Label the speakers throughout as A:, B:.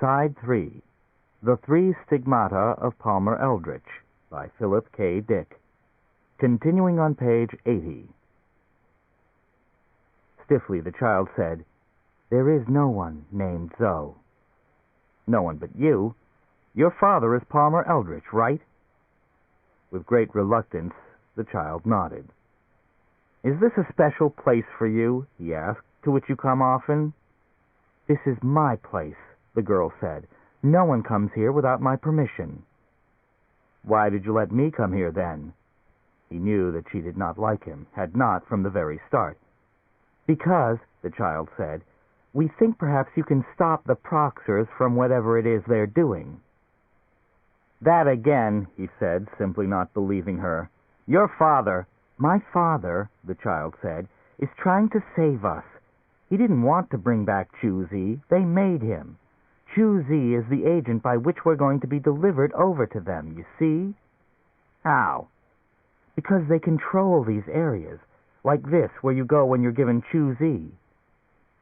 A: Side 3, The Three Stigmata of Palmer Eldritch, by Philip K. Dick. Continuing on page 80. Stiffly the child said, "There is no one named Zoe." "No one but you. Your father is Palmer Eldritch, right?" With great reluctance, the child nodded. "Is this a special place for you," he asked, "to which you come often?" "This is my place," the girl said. "No one comes here without my permission." "Why did you let me come here, then?" He knew that she did not like him, had not from the very start. "Because," the child said, "we think perhaps you can stop the Proxers from whatever it is they're doing." "That again," he said, simply not believing her. "Your father—" "My father," the child said, "is trying to save us. He didn't want to bring back Chu-Zi. They made him. Chu-Zi is the agent by which we're going to be delivered over to them, you see?" "How?" "Because they control these areas, like this, where you go when you're given Chu-Zi."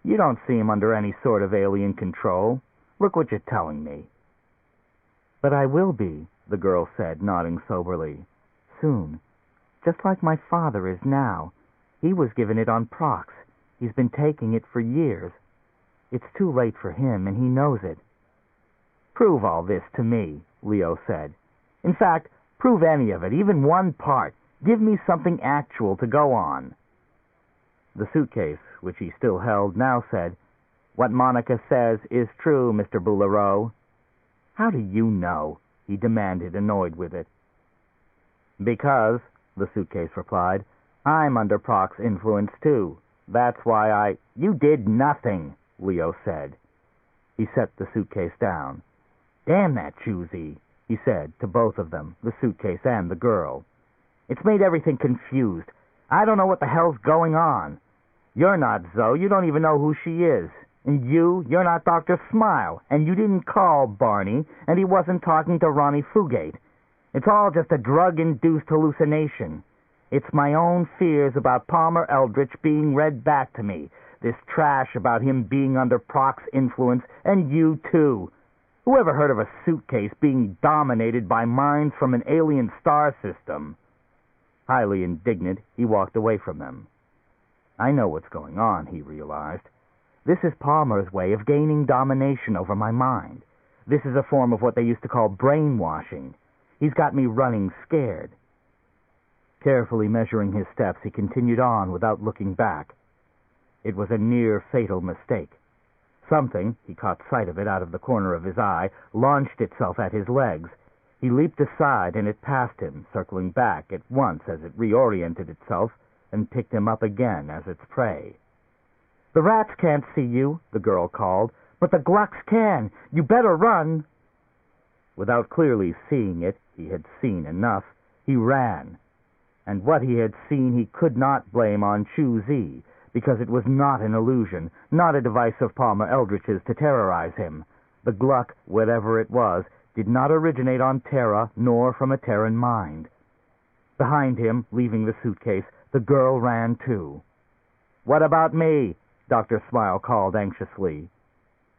A: "You don't seem under any sort of alien control. Look what you're telling me." "But I will be," the girl said, nodding soberly. "Soon. Just like my father is now. He was given it on Prox. He's been taking it for years. It's too late for him, and he knows it." "Prove all this to me," Leo said. "In fact, prove any of it, even one part. Give me something actual to go on." The suitcase, which he still held, now said, "What Monica says is true, Mr. Boulereau." "How do you know?" he demanded, annoyed with it. "Because," the suitcase replied, "I'm under Prox influence, too. That's why I—" "You did nothing," Leo said. He set the suitcase down. "Damn that Chu-Zi," he said to both of them, the suitcase and the girl. "It's made everything confused. I don't know what the hell's going on. You're not Zoe. You don't even know who she is. And you're not Dr. Smile. And you didn't call Barney, and he wasn't talking to Ronnie Fugate. It's all just a drug-induced hallucination. It's my own fears about Palmer Eldritch being read back to me. This trash about him being under Prox influence, and you too. Who ever heard of a suitcase being dominated by minds from an alien star system?" Highly indignant, he walked away from them. "I know what's going on," he realized. "This is Palmer's way of gaining domination over my mind. This is a form of what they used to call brainwashing. He's got me running scared." Carefully measuring his steps, he continued on without looking back. It was a near fatal mistake. Something, he caught sight of it out of the corner of his eye, launched itself at his legs. He leaped aside, and it passed him, circling back at once as it reoriented itself and picked him up again as its prey. "The rats can't see you," the girl called, "but the Glucks can. You better run." Without clearly seeing it, he had seen enough, he ran. And what he had seen he could not blame on Chu-Zi, because it was not an illusion, not a device of Palmer Eldritch's to terrorize him. The Gluck, whatever it was, did not originate on Terra, nor from a Terran mind. Behind him, leaving the suitcase, the girl ran too. "What about me?" Dr. Smile called anxiously.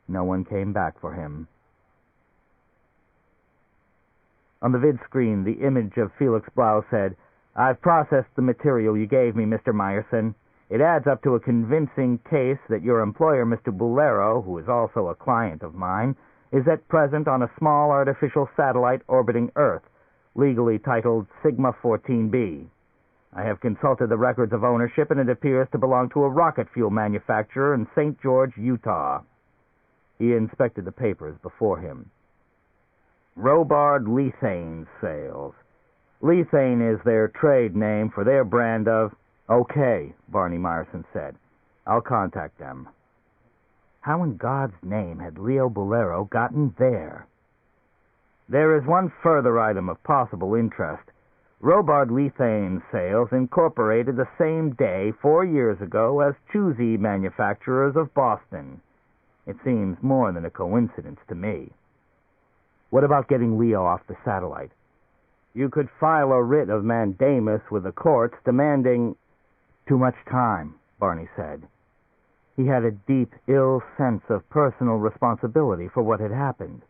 A: No one came back for him. On the vid screen, the image of Felix Blau said, "I've processed the material you gave me, Mr. Meyerson. It adds up to a convincing case that your employer, Mr. Boulereau, who is also a client of mine, is at present on a small artificial satellite orbiting Earth, legally titled Sigma 14b. I have consulted the records of ownership, and it appears to belong to a rocket fuel manufacturer in St. George, Utah." He inspected the papers before him. "Robard Lethane sales. Lethane is their trade name for their brand of—" "Okay," Barney Meyerson said. "I'll contact them." How in God's name had Leo Boulereau gotten there? "There is one further item of possible interest. Robard Lethane Sales incorporated the same day 4 years ago as Chu-Zi Manufacturers of Boston. It seems more than a coincidence to me." "What about getting Leo off the satellite?" "You could file a writ of mandamus with the courts demanding—" "Too much time," Barney said. He had a deep, ill sense of personal responsibility for what had happened.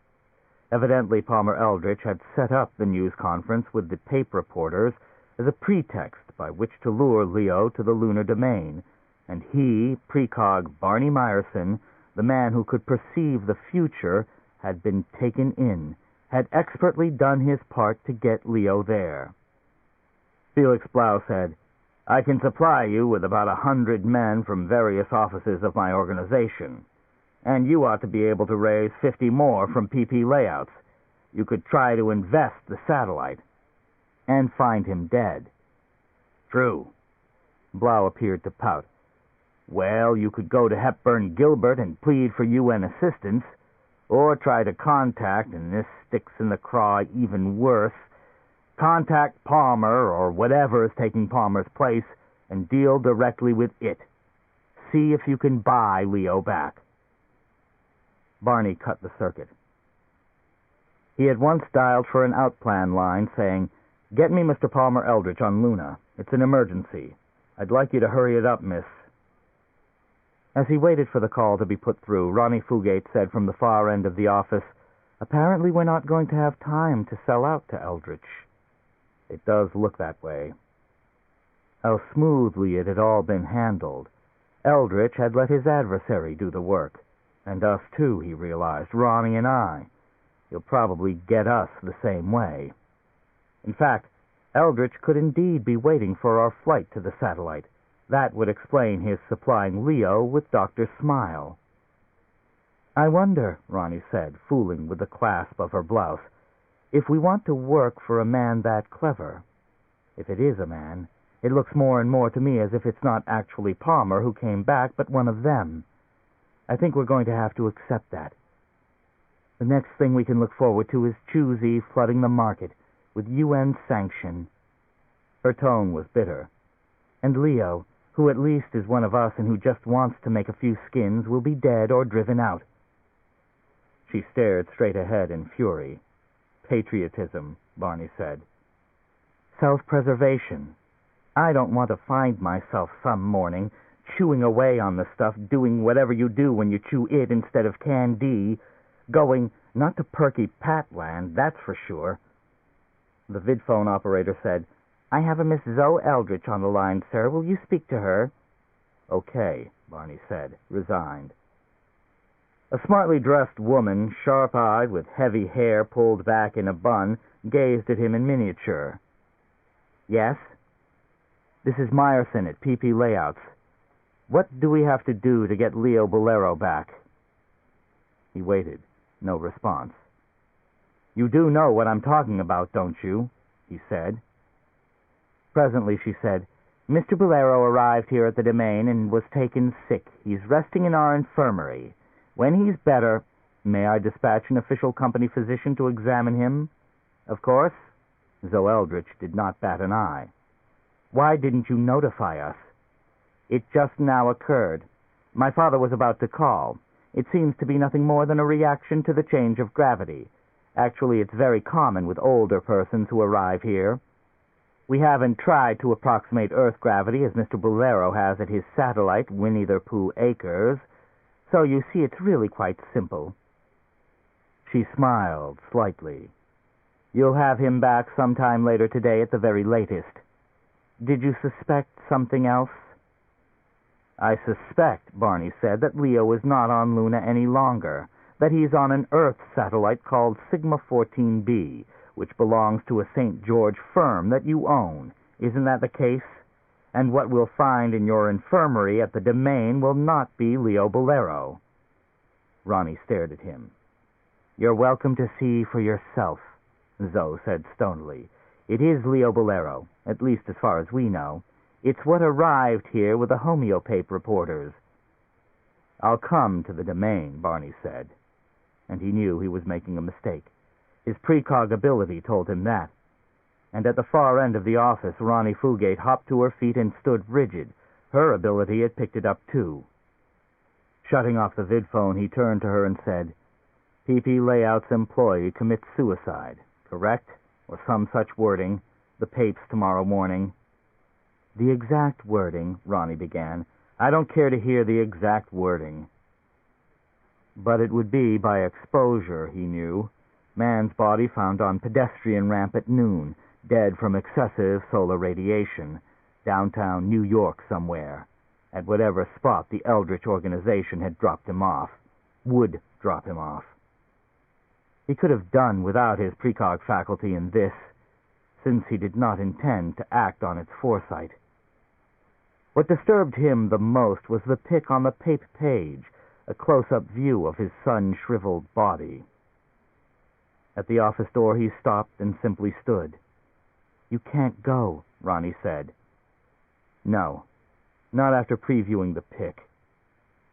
A: Evidently, Palmer Eldritch had set up the news conference with the tape reporters as a pretext by which to lure Leo to the lunar domain, and he, precog Barney Meyerson, the man who could perceive the future, had been taken in, had expertly done his part to get Leo there. Felix Blau said, "I can supply you with about 100 men from various offices of my organization, and you ought to be able to raise 50 more from PP Layouts. You could try to invest the satellite and find him dead." "True." Blau appeared to pout. "Well, you could go to Hepburn Gilbert and plead for UN assistance, or try to contact, and this sticks in the craw even worse, contact Palmer or whatever is taking Palmer's place and deal directly with it. See if you can buy Leo back." Barney cut the circuit. He had once dialed for an outplan line saying, "Get me Mr. Palmer Eldritch on Luna. It's an emergency. I'd like you to hurry it up, miss." As he waited for the call to be put through, Ronnie Fugate said from the far end of the office, "Apparently we're not going to have time to sell out to Eldritch." "It does look that way." How smoothly it had all been handled. Eldritch had let his adversary do the work. And us too, he realized, Ronnie and I. He'll probably get us the same way. In fact, Eldritch could indeed be waiting for our flight to the satellite. That would explain his supplying Leo with Dr. Smile. "I wonder," Ronnie said, fooling with the clasp of her blouse, "if we want to work for a man that clever. If it is a man, it looks more and more to me as if it's not actually Palmer who came back, but one of them. I think we're going to have to accept that. The next thing we can look forward to is Choosy flooding the market with UN sanction." Her tone was bitter. "And Leo, who at least is one of us and who just wants to make a few skins, will be dead or driven out." She stared straight ahead in fury. "Patriotism," Barney said. "Self-preservation. I don't want to find myself some morning chewing away on the stuff, doing whatever you do when you chew it instead of Can-D, going, not to Perky Patland, that's for sure." The vidphone operator said, "I have a Miss Zoe Eldritch on the line, sir. Will you speak to her?" "Okay," Barney said, resigned. A smartly dressed woman, sharp-eyed, with heavy hair pulled back in a bun, gazed at him in miniature. "Yes?" "This is Meyerson at PP Layouts. What do we have to do to get Leo Bolero back?" He waited. No response. "You do know what I'm talking about, don't you?" he said. Presently she said, "Mr. Bolero arrived here at the domain and was taken sick. He's resting in our infirmary. When he's better, may I dispatch an official company physician to examine him?" "Of course." Zoe Eldritch did not bat an eye. "Why didn't you notify us?" "It just now occurred. My father was about to call. It seems to be nothing more than a reaction to the change of gravity. Actually, it's very common with older persons who arrive here. We haven't tried to approximate Earth gravity as Mr. Bolero has at his satellite, Winnie the Pooh Acres, so you see it's really quite simple." She smiled slightly. "You'll have him back sometime later today at the very latest. Did you suspect something else?" "I suspect," Barney said, "that Leo is not on Luna any longer, that he's on an Earth satellite called Sigma 14b, which belongs to a St. George firm that you own. Isn't that the case? And what we'll find in your infirmary at the domain will not be Leo Bolero." Ronnie stared at him. "You're welcome to see for yourself," Zoe said stonily. "It is Leo Bolero, at least as far as we know. It's what arrived here with the homeopath reporters." "I'll come to the domain," Barney said. And he knew he was making a mistake. His precog ability told him that. And at the far end of the office, Ronnie Fugate hopped to her feet and stood rigid. Her ability had picked it up, too. Shutting off the vidphone, he turned to her and said, "PP Layout's employee commits suicide, correct? Or some such wording. The papes tomorrow morning." "The exact wording," Ronnie began, I don't care to hear the exact wording. But it would be by exposure, he knew. Man's body found on pedestrian ramp at noon, dead from excessive solar radiation, downtown New York somewhere, at whatever spot the Eldritch organization had dropped him off, would drop him off. He could have done without his precog faculty in this, since he did not intend to act on its foresight. What disturbed him the most was the pic on the paper page, a close-up view of his sun-shriveled body. At the office door he stopped and simply stood. "You can't go," Ronnie said. No, not after previewing the pic.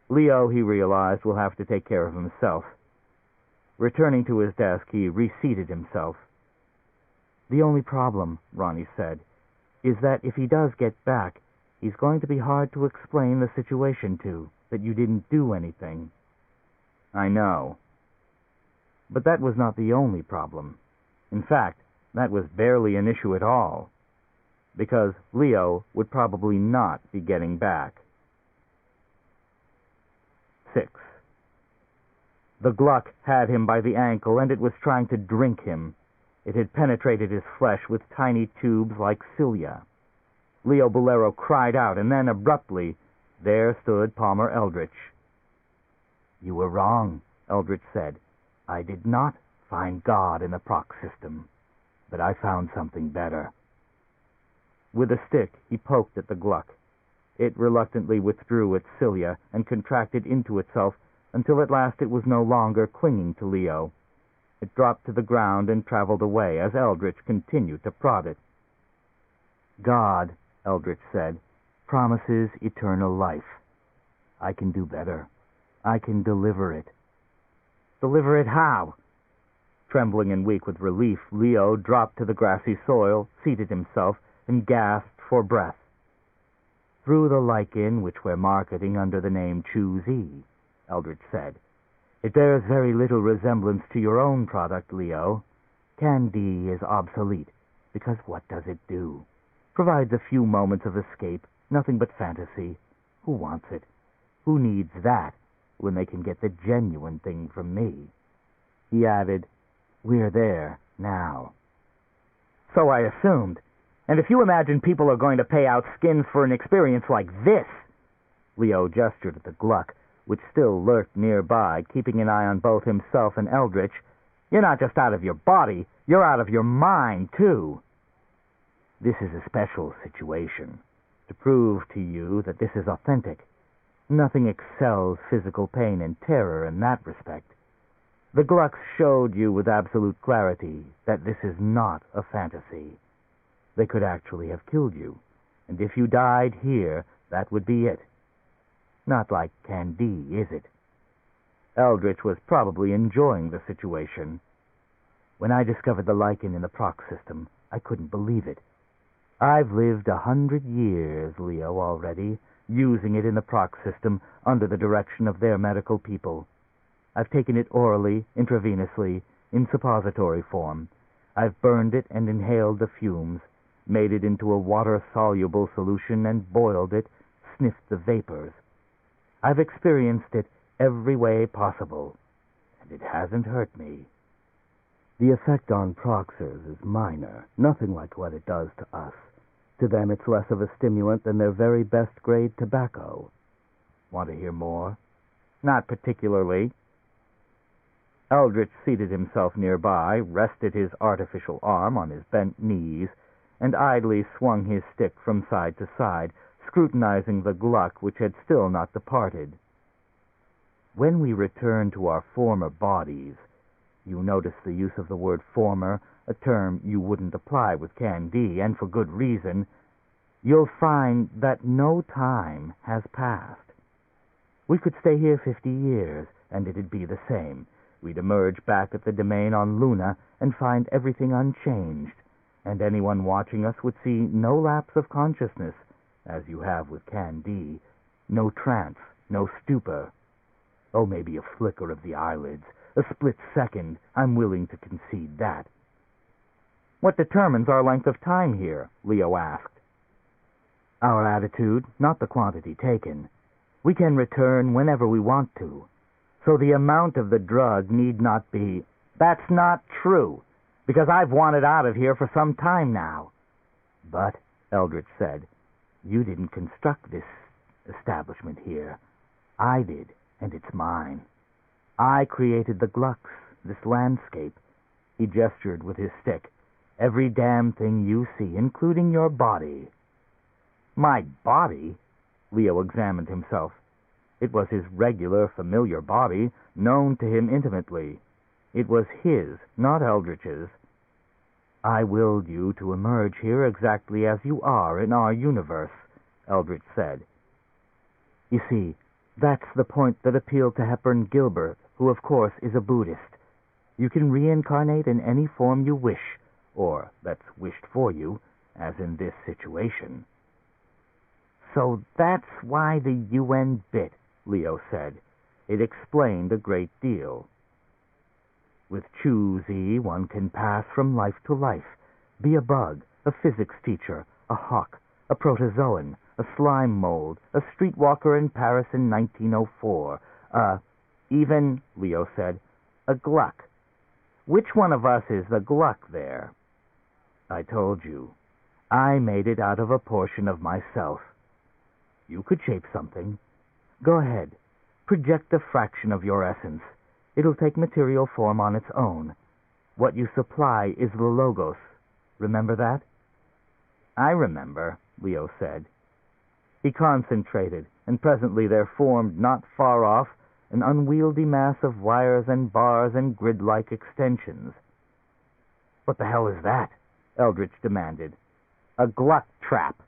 A: Leo, he realized, will have to take care of himself. Returning to his desk, he reseated himself. "The only problem," Ronnie said, "is that if he does get back, he's going to be hard to explain the situation to, that you didn't do anything." "I know." But that was not the only problem. In fact, that was barely an issue at all, because Leo would probably not be getting back. 6. The Gluck had him by the ankle, and it was trying to drink him. It had penetrated his flesh with tiny tubes like cilia. Leo Bolero cried out, and then, abruptly, there stood Palmer Eldritch. "You were wrong," Eldritch said. "I did not find God in the proc system, but I found something better." With a stick, he poked at the Gluck. It reluctantly withdrew its cilia and contracted into itself until at last it was no longer clinging to Leo. It dropped to the ground and traveled away as Eldritch continued to prod it. "God," Eldritch said, "promises eternal life. I can do better. I can deliver it." "Deliver it how?" Trembling and weak with relief, Leo dropped to the grassy soil, seated himself, and gasped for breath. "Through the lichen which we're marketing under the name Choose-E," Eldritch said. "It bears very little resemblance to your own product, Leo. Can-D is obsolete, because what does it do? Provides a few moments of escape, nothing but fantasy. Who wants it? Who needs that when they can get the genuine thing from me?" He added, "We're there now." "So I assumed. And if you imagine people are going to pay out skins for an experience like this..." Leo gestured at the Gluck, which still lurked nearby, keeping an eye on both himself and Eldritch. "You're not just out of your body, you're out of your mind, too." "This is a special situation, to prove to you that this is authentic. Nothing excels physical pain and terror in that respect. The Glucks showed you with absolute clarity that this is not a fantasy. They could actually have killed you, and if you died here, that would be it. Not like Can-D, is it?" Eldritch was probably enjoying the situation. "When I discovered the lichen in the proc system, I couldn't believe it. I've lived 100 years, Leo, already, using it in the proc system under the direction of their medical people. I've taken it orally, intravenously, in suppository form. I've burned it and inhaled the fumes, made it into a water-soluble solution and boiled it, sniffed the vapors. I've experienced it every way possible, and it hasn't hurt me. The effect on proxers is minor, nothing like what it does to us. To them it's less of a stimulant than their very best grade tobacco. Want to hear more?" "Not particularly." Eldritch seated himself nearby, rested his artificial arm on his bent knees, and idly swung his stick from side to side, scrutinizing the Gluck which had still not departed. "When we return to our former bodies," you notice the use of the word former, a term you wouldn't apply with Can-D, and for good reason, "you'll find that no time has passed. We could stay here 50 years, and it'd be the same. We'd emerge back at the domain on Luna and find everything unchanged, and anyone watching us would see no lapse of consciousness, as you have with Can-D, no trance, no stupor. Oh, maybe a flicker of the eyelids, a split second, I'm willing to concede that." "What determines our length of time here?" Leo asked. Our attitude, not the quantity taken. We can return whenever we want to. So the amount of the drug need not be... That's not true, because I've wanted out of here for some time now. But, Eldritch said, you didn't construct this establishment here. I did, and it's mine. I created the Glucks, this landscape. He gestured with his stick. Every damn thing you see, including your body. My body? Leo examined himself. It was his regular, familiar body, known to him intimately. It was his, not Eldritch's. I willed you to emerge here exactly as you are in our universe, Eldritch said. You see, that's the point that appealed to Hepburn Gilbert, who of course is a Buddhist. You can reincarnate in any form you wish, or that's wished for you, as in this situation. So that's why the UN bit, Leo said. It explained a great deal. With Choosy, one can pass from life to life, be a bug, a physics teacher, a hawk, a protozoan, a slime mold, a streetwalker in Paris in 1904, even, Leo said, a Gluck. Which one of us is the Gluck there? I told you. I made it out of a portion of myself. You could shape something. Go ahead. Project a fraction of your essence. It'll take material form on its own. What you supply is the logos. Remember that? I remember, Leo said. He concentrated, and presently there formed, not far off, an unwieldy mass of wires and bars and grid-like extensions. What the hell is that? Eldritch demanded. A Gluck trap.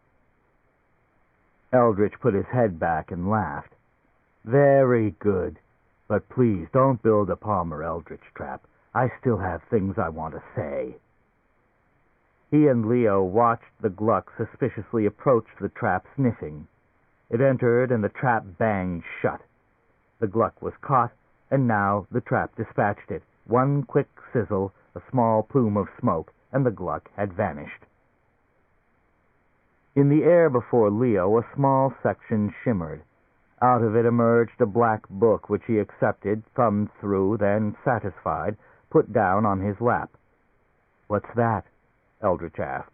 A: Eldritch put his head back and laughed. Very good. But please don't build a Palmer Eldritch trap. I still have things I want to say. He and Leo watched the Gluck suspiciously approach the trap, sniffing. It entered, and the trap banged shut. The Gluck was caught, and now the trap dispatched it. One quick sizzle, a small plume of smoke, and the Gluck had vanished. In the air before Leo, a small section shimmered. Out of it emerged a black book, which he accepted, thumbed through, then, satisfied, put down on his lap. What's that? Eldritch asked.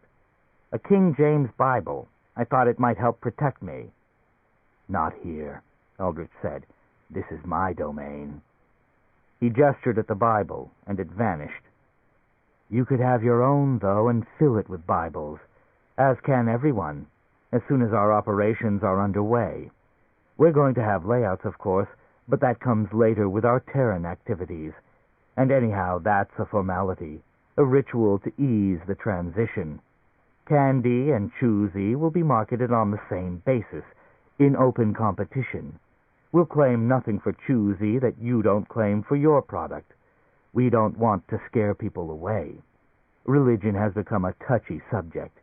A: A King James Bible. I thought it might help protect me. Not here, Eldritch said. This is my domain. He gestured at the Bible, and it vanished. You could have your own, though, and fill it with Bibles, as can everyone, as soon as our operations are underway. We're going to have layouts, of course, but that comes later with our Terran activities. And anyhow, that's a formality, a ritual to ease the transition. Candy and Choosy will be marketed on the same basis, in open competition. We'll claim nothing for Choosy that you don't claim for your product. We don't want to scare people away. Religion has become a touchy subject.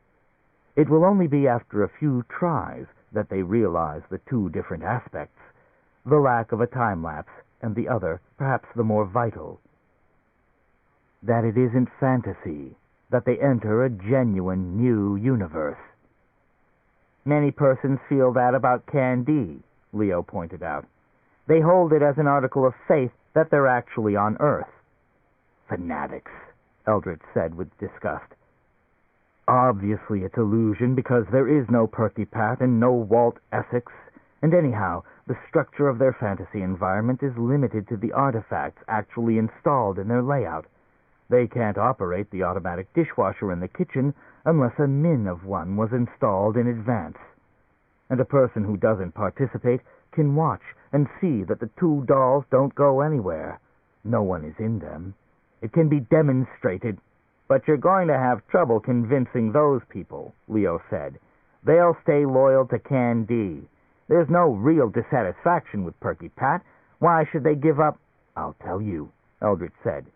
A: It will only be after a few tries that they realize the two different aspects, the lack of a time-lapse, and the other, perhaps the more vital, that it isn't fantasy, that they enter a genuine new universe. Many persons feel that about Candy, Leo pointed out. They hold it as an article of faith that they're actually on Earth. Fanatics, Eldritch said with disgust. Obviously it's illusion, because there is no Perky Pat and no Walt Essex, and anyhow, the structure of their fantasy environment is limited to the artifacts actually installed in their layout. They can't operate the automatic dishwasher in the kitchen unless a min of one was installed in advance. And a person who doesn't participate can watch and see that the two dolls don't go anywhere. No one is in them. It can be demonstrated. But you're going to have trouble convincing those people, Leo said. They'll stay loyal to Candy. There's no real dissatisfaction with Perky Pat. Why should they give up? I'll tell you, Eldritch said.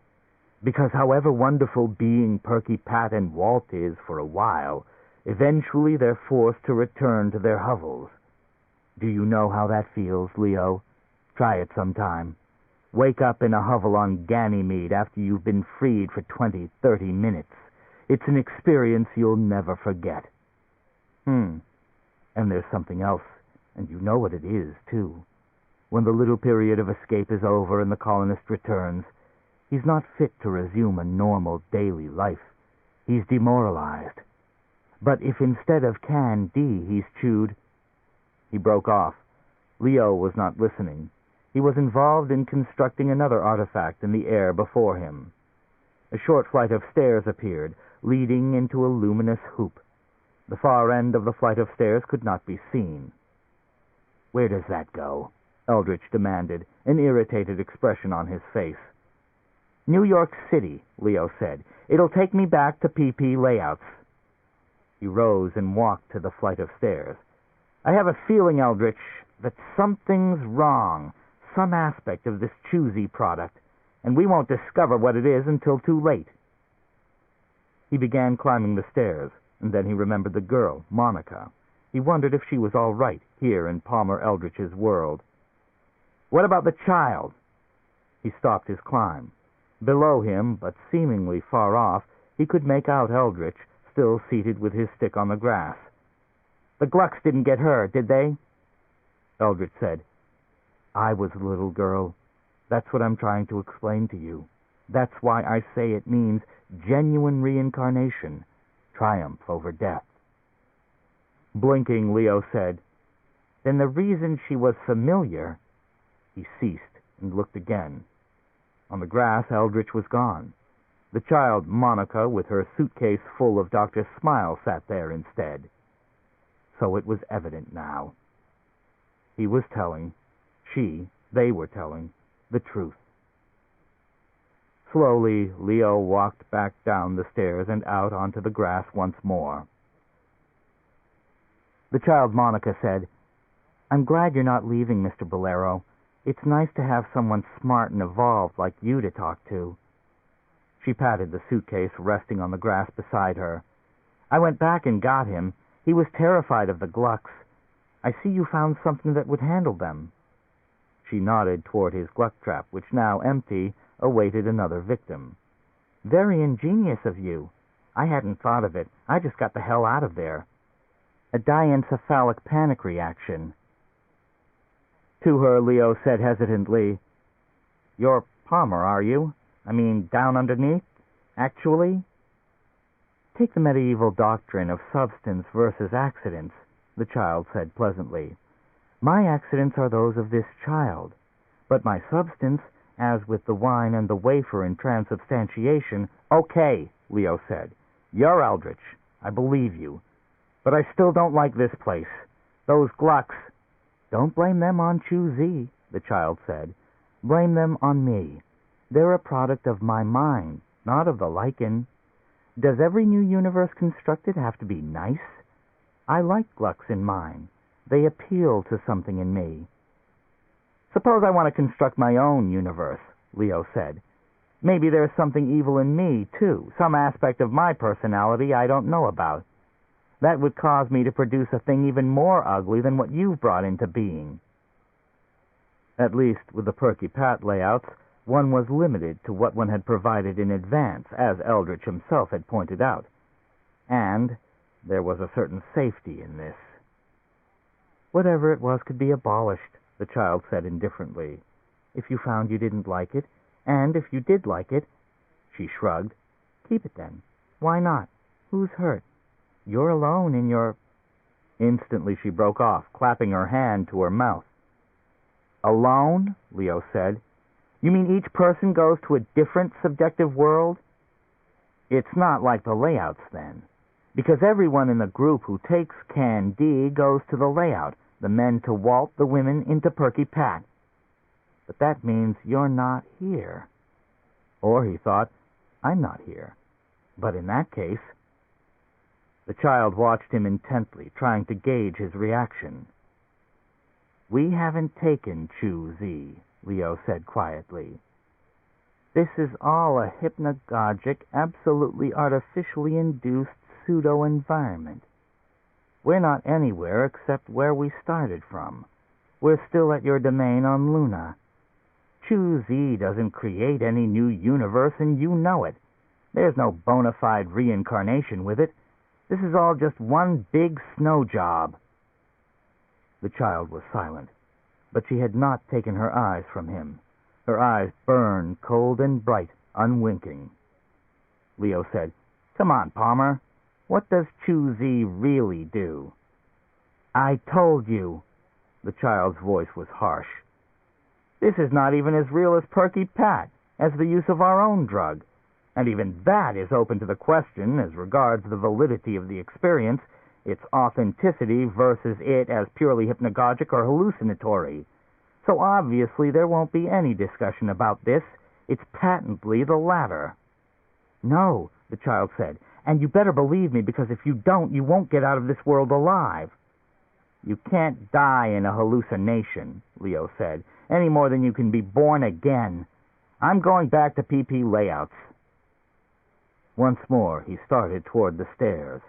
A: Because however wonderful being Perky Pat and Walt is for a while, eventually they're forced to return to their hovels. Do you know how that feels, Leo? Try it sometime. Wake up in a hovel on Ganymede after you've been freed for 20, 30 minutes. It's an experience you'll never forget. And there's something else, and you know what it is, too. When the little period of escape is over and the colonist returns, he's not fit to resume a normal daily life. He's demoralized. But if instead of can D he's chewed... He broke off. Leo was not listening. He was involved in constructing another artifact in the air before him. A short flight of stairs appeared, leading into a luminous hoop. The far end of the flight of stairs could not be seen. "Where does that go?" Eldritch demanded, an irritated expression on his face. "New York City," Leo said. "It'll take me back to PP layouts." He rose and walked to the flight of stairs. "I have a feeling, Eldritch, that something's wrong, some aspect of this choosy product, and we won't discover what it is until too late." He began climbing the stairs, and then he remembered the girl, Monica. He wondered if she was all right here in Palmer Eldritch's world. "What about the child?" He stopped his climb. Below him, but seemingly far off, he could make out Eldritch, still seated with his stick on the grass. "The Glucks didn't get her, did they?" Eldritch said, "I was a little girl. That's what I'm trying to explain to you. That's why I say it means genuine reincarnation, triumph over death." Blinking, Leo said, "Then the reason she was familiar..." He ceased and looked again. On the grass, Eldritch was gone. The child, Monica, with her suitcase full of Dr. Smile, sat there instead. So it was evident now. He was telling, they were telling, the truth. Slowly, Leo walked back down the stairs and out onto the grass once more. The child, Monica, said, "I'm glad you're not leaving, Mr. Bolero. It's nice to have someone smart and evolved like you to talk to." She patted the suitcase resting on the grass beside her. "I went back and got him. He was terrified of the Glucks. I see you found something that would handle them." She nodded toward his Gluck trap, which, now empty, awaited another victim. "Very ingenious of you. I hadn't thought of it. I just got the hell out of there. A diencephalic panic reaction." To her, Leo said hesitantly, "You're Palmer, are you? I mean, down underneath? Actually?" "Take the medieval doctrine of substance versus accidents," the child said pleasantly. "My accidents are those of this child, but my substance, as with the wine and the wafer in transubstantiation..." "Okay," Leo said. "You're Eldritch. I believe you. But I still don't like this place. Those Glucks..." "Don't blame them on Chu-Z," the child said. "Blame them on me. They're a product of my mind, not of the lichen. Does every new universe constructed have to be nice? I like Glucks in mine. They appeal to something in me." "Suppose I want to construct my own universe," Leo said. "Maybe there's something evil in me, too, some aspect of my personality I don't know about. That would cause me to produce a thing even more ugly than what you've brought into being." At least, with the Perky Pat layouts, one was limited to what one had provided in advance, as Eldritch himself had pointed out. And there was a certain safety in this. "Whatever it was could be abolished," the child said indifferently, "if you found you didn't like it. And if you did like it..." She shrugged. "Keep it then. Why not? Who's hurt? You're alone in your..." Instantly she broke off, clapping her hand to her mouth. "Alone?" Leo said. "You mean each person goes to a different subjective world?" "It's not like the layouts, then. Because everyone in the group who takes Can D goes to the layout, the men to Walt, the women into Perky Pat. But that means you're not here." Or, he thought, I'm not here. But in that case... The child watched him intently, trying to gauge his reaction. "We haven't taken Chu-Z," Leo said quietly. "This is all a hypnagogic, absolutely artificially induced pseudo-environment. We're not anywhere except where we started from. We're still at your domain on Luna. Chu-Z doesn't create any new universe, and you know it. There's no bona fide reincarnation with it. This is all just one big snow job." The child was silent, but she had not taken her eyes from him. Her eyes burned cold and bright, unwinking. Leo said, "Come on, Palmer. What does choosy really do?" "I told you." The child's voice was harsh. "This is not even as real as Perky Pat, as the use of our own drug. And even that is open to the question as regards the validity of the experience, its authenticity versus it as purely hypnagogic or hallucinatory. So obviously there won't be any discussion about this. It's patently the latter." "No," the child said, "and you better believe me, because if you don't, you won't get out of this world alive." "You can't die in a hallucination," Leo said, "any more than you can be born again. I'm going back to PP layouts." Once more he started toward the stairs.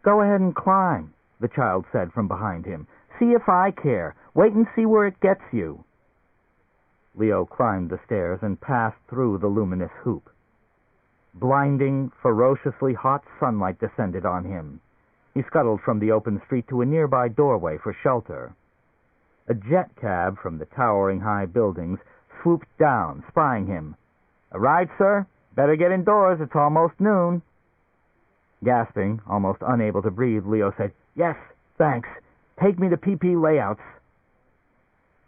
A: "Go ahead and climb," the child said from behind him. "See if I care. Wait and see where it gets you." Leo climbed the stairs and passed through the luminous hoop. Blinding, ferociously hot sunlight descended on him. He scuttled from the open street to a nearby doorway for shelter. A jet cab from the towering high buildings swooped down, spying him. "A ride, sir? Better get indoors. It's almost noon." Gasping, almost unable to breathe, Leo said, "Yes, thanks. Take me to PP layouts."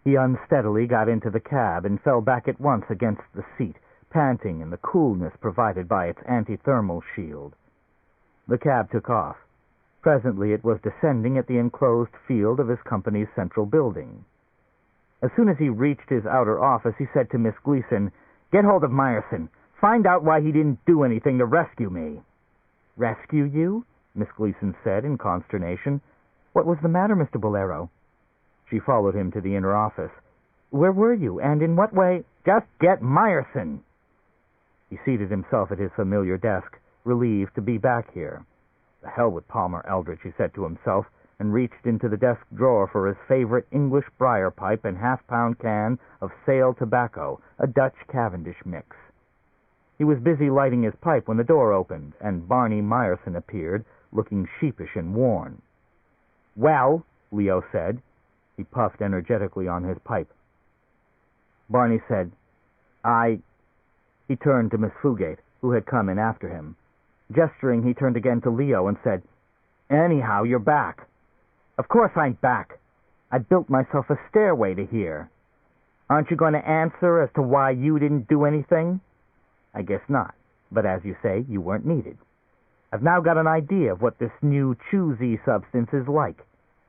A: He unsteadily got into the cab and fell back at once against the seat, panting in the coolness provided by its anti-thermal shield. The cab took off. Presently it was descending at the enclosed field of his company's central building. As soon as he reached his outer office, he said to Miss Gleason, "Get hold of Meyerson. Find out why he didn't do anything to rescue me." "Rescue you?" Miss Gleason said in consternation. "What was the matter, Mr. Bolero?" She followed him to the inner office. "Where were you, and in what way—" "Just get Meyerson." He seated himself at his familiar desk, relieved to be back here. "The hell with Palmer Eldritch," he said to himself, and reached into the desk drawer for his favorite English briar pipe and half-pound can of Sale tobacco, a Dutch Cavendish mix. He was busy lighting his pipe when the door opened, and Barney Meyerson appeared, looking sheepish and worn. "Well," Leo said. He puffed energetically on his pipe. Barney said, He turned to Miss Fugate, who had come in after him. Gesturing, he turned again to Leo and said, "Anyhow, you're back." "Of course I'm back. I built myself a stairway to here. Aren't you going to answer as to why you didn't do anything?" "I guess not. But as you say, you weren't needed. I've now got an idea of what this new choosy substance is like.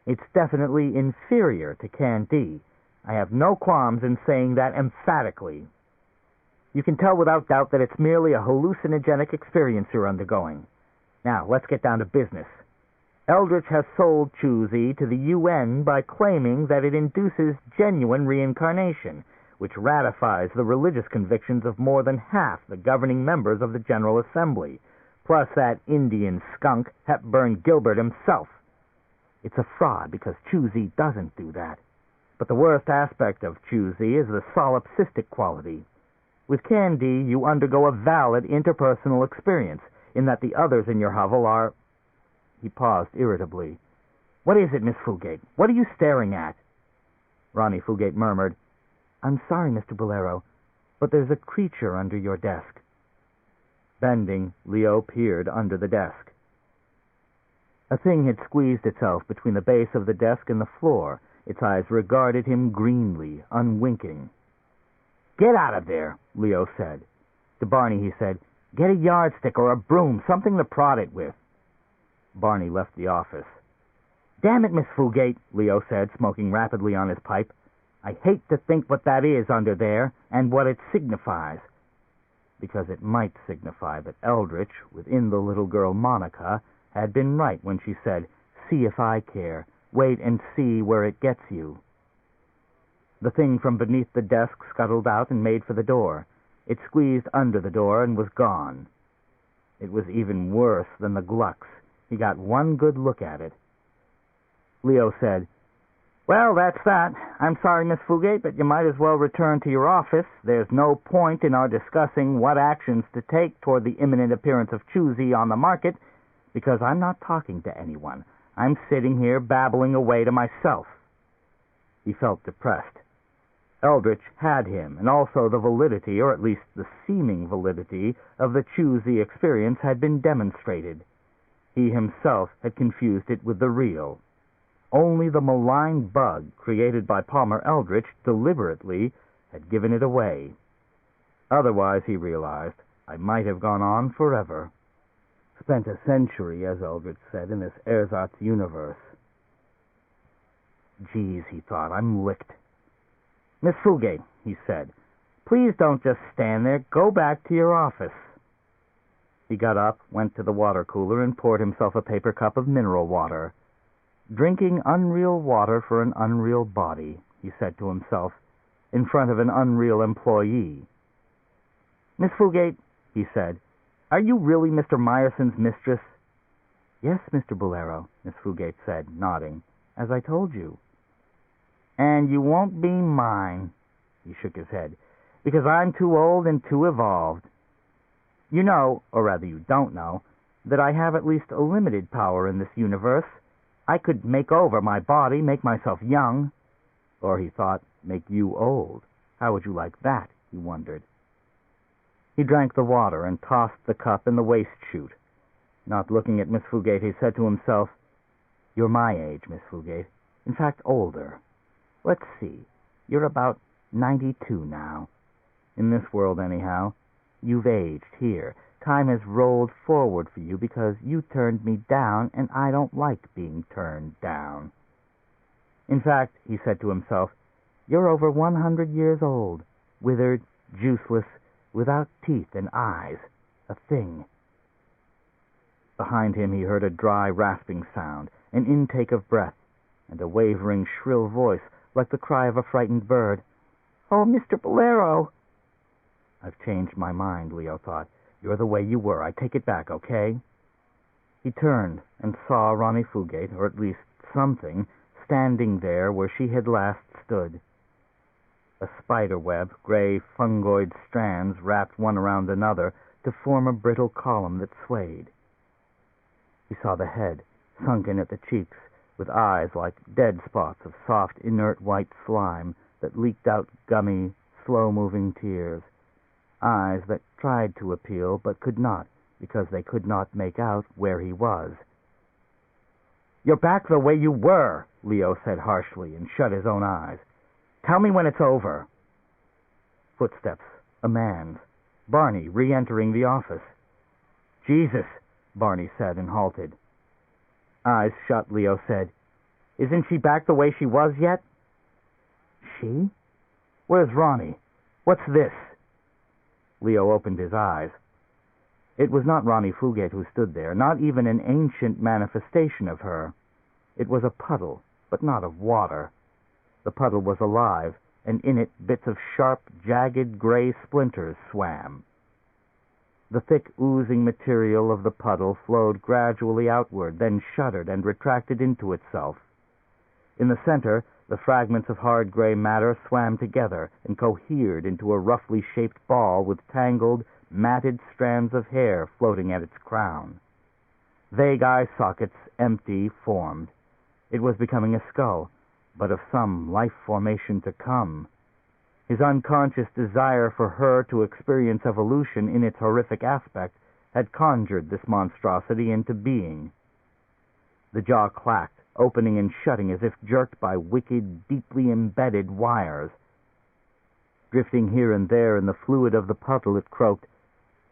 A: It's definitely inferior to Candy. I have no qualms in saying that emphatically. You can tell without doubt that it's merely a hallucinogenic experience you're undergoing. Now, let's get down to business. Eldritch has sold choosy to the UN by claiming that it induces genuine reincarnation, which ratifies the religious convictions of more than half the governing members of the General Assembly, plus that Indian skunk Hepburn Gilbert himself. It's a fraud because choosy doesn't do that. But the worst aspect of choosy is the solipsistic quality. With Candy, you undergo a valid interpersonal experience, in that the others in your hovel are... He paused irritably. "What is it, Miss Fugate? What are you staring at?" Ronnie Fugate murmured, "I'm sorry, Mr. Bolero, but there's a creature under your desk." Bending, Leo peered under the desk. A thing had squeezed itself between the base of the desk and the floor. Its eyes regarded him greenly, unwinking. "Get out of there," Leo said. To Barney he said, "Get a yardstick or a broom, something to prod it with." Barney left the office. "Damn it, Miss Fugate," Leo said, smoking rapidly on his pipe. "I hate to think what that is under there, and what it signifies." Because it might signify that Eldritch, within the little girl Monica, had been right when she said, "See if I care. Wait and see where it gets you." The thing from beneath the desk scuttled out and made for the door. It squeezed under the door and was gone. It was even worse than the Glux. He got one good look at it. Leo said, "Well, that's that. I'm sorry, Miss Fugate, but you might as well return to your office. There's no point in our discussing what actions to take toward the imminent appearance of choosy on the market, because I'm not talking to anyone. I'm sitting here babbling away to myself. He felt depressed. Eldritch had him, and also the validity, or at least the seeming validity, of the choosy experience had been demonstrated. He himself had confused it with the real. Only the malign bug created by Palmer Eldritch deliberately had given it away. Otherwise, he realized, I might have gone on forever. Spent a century, as Eldritch said, in this ersatz universe. Geez, he thought, I'm licked. Miss Fugate, he said, please don't just stand there. Go back to your office. He got up, went to the water cooler, and poured himself a paper cup of mineral water. Drinking unreal water for an unreal body, he said to himself, in front of an unreal employee. Miss Fugate, he said, are you really Mr. Myerson's mistress? Yes, Mr. Bolero, Miss Fugate said, nodding, as I told you. And you won't be mine, he shook his head, because I'm too old and too evolved. You know, or rather you don't know, that I have at least a limited power in this universe. I could make over my body, make myself young. Or, he thought, make you old. How would you like that, he wondered. He drank the water and tossed the cup in the waste chute. Not looking at Miss Fugate, he said to himself, You're my age, Miss Fugate. In fact, older. Let's see. You're about 92 now. In this world, anyhow. You've aged here. Time has rolled forward for you because you turned me down, and I don't like being turned down. In fact, he said to himself, you're over 100 years old, withered, juiceless, without teeth and eyes, a thing. Behind him he heard a dry, rasping sound, an intake of breath, and a wavering, shrill voice, like the cry of a frightened bird. Oh, Mr. Bolero! I've changed my mind, Leo thought. You're the way you were. I take it back, okay? He turned and saw Ronnie Fugate, or at least something, standing there where she had last stood. A spider web, gray fungoid strands wrapped one around another to form a brittle column that swayed. He saw the head, sunken at the cheeks, with eyes like dead spots of soft, inert white slime that leaked out gummy, slow-moving tears. Eyes that tried to appeal but could not, because they could not make out where he was. You're back the way you were, Leo said harshly, and shut his own eyes. Tell me when it's over. Footsteps. A man's. Barney re-entering the office. Jesus, Barney said and halted. Eyes shut, Leo said. Isn't she back the way she was yet? She? Where's Ronnie? What's this? Leo opened his eyes. It was not Ronnie Fugate who stood there, not even an ancient manifestation of her. It was a puddle, but not of water. The puddle was alive, and in it bits of sharp, jagged gray splinters swam. The thick, oozing material of the puddle flowed gradually outward, then shuddered and retracted into itself. In the center, the fragments of hard gray matter swam together and cohered into a roughly shaped ball with tangled, matted strands of hair floating at its crown. Vague eye sockets, empty, formed. It was becoming a skull, but of some life formation to come. His unconscious desire for her to experience evolution in its horrific aspect had conjured this monstrosity into being. The jaw clacked, opening and shutting as if jerked by wicked, deeply embedded wires. Drifting here and there in the fluid of the puddle, it croaked,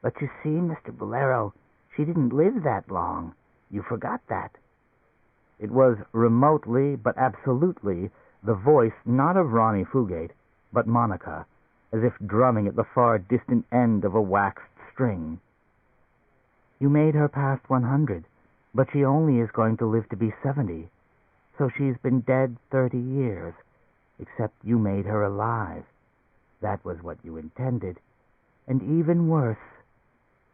A: But you see, Mr. Bolero, she didn't live that long. You forgot that. It was remotely, but absolutely, the voice not of Ronnie Fugate, but Monica, as if drumming at the far distant end of a waxed string. You made her past 100, but she only is going to live to be 70, so she's been dead 30 years, except you made her alive. That was what you intended, and even worse.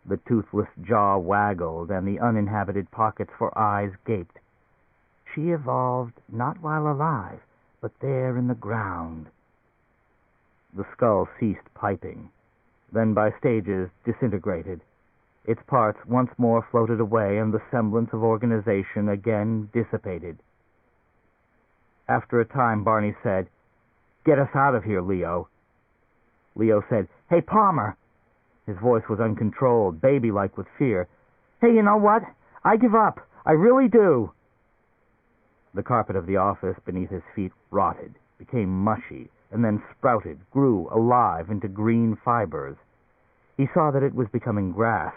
A: The toothless jaw waggled, and the uninhabited pockets for eyes gaped. She evolved not while alive, but there in the ground. The skull ceased piping, then by stages disintegrated. Its parts once more floated away, and the semblance of organization again dissipated. After a time, Barney said, "Get us out of here, Leo." Leo said, "Hey, Palmer." His voice was uncontrolled, baby-like with fear. "Hey, you know what? I give up. I really do." The carpet of the office beneath his feet rotted, became mushy, and then sprouted, grew alive into green fibers. He saw that it was becoming grass,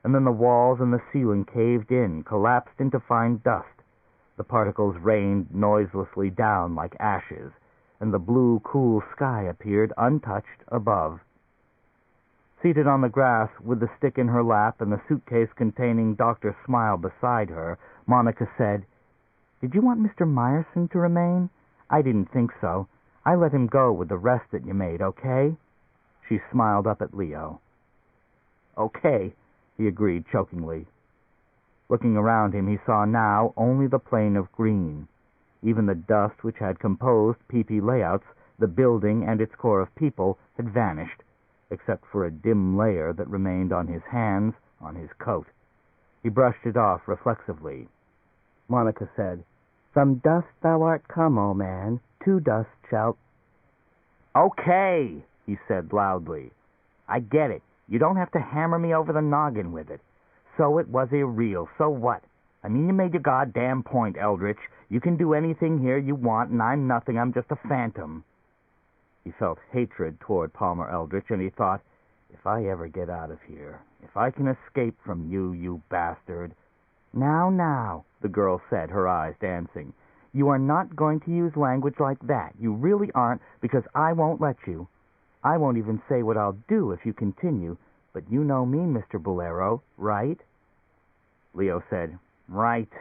A: and then the walls and the ceiling caved in, collapsed into fine dust. The particles rained noiselessly down like ashes, and the blue, cool sky appeared untouched above. Seated on the grass, with the stick in her lap and the suitcase containing Dr. Smile beside her, Monica said, "Did you want Mr. Meyerson to remain? I didn't think so. I let him go with the rest that you made, okay?" She smiled up at Leo. "Okay," he agreed chokingly. Looking around him, he saw now only the plain of green. Even the dust which had composed PP layouts, the building and its core of people, had vanished, except for a dim layer that remained on his hands, on his coat. He brushed it off reflexively. Monica said, "From dust thou art come, O man, to dust shalt—" "Okay," he said loudly. "I get it. You don't have to hammer me over the noggin with it. So it was irreal. So what? I mean, you made your goddamn point, Eldritch. You can do anything here you want, and I'm nothing. I'm just a phantom." He felt hatred toward Palmer Eldritch, and he thought, "If I ever get out of here, if I can escape from you, you bastard." Now, the girl said, her eyes dancing. "You are not going to use language like that. You really aren't, because I won't let you. I won't even say what I'll do if you continue, but you know me, Mr. Bolero, right?" Leo said, "Right."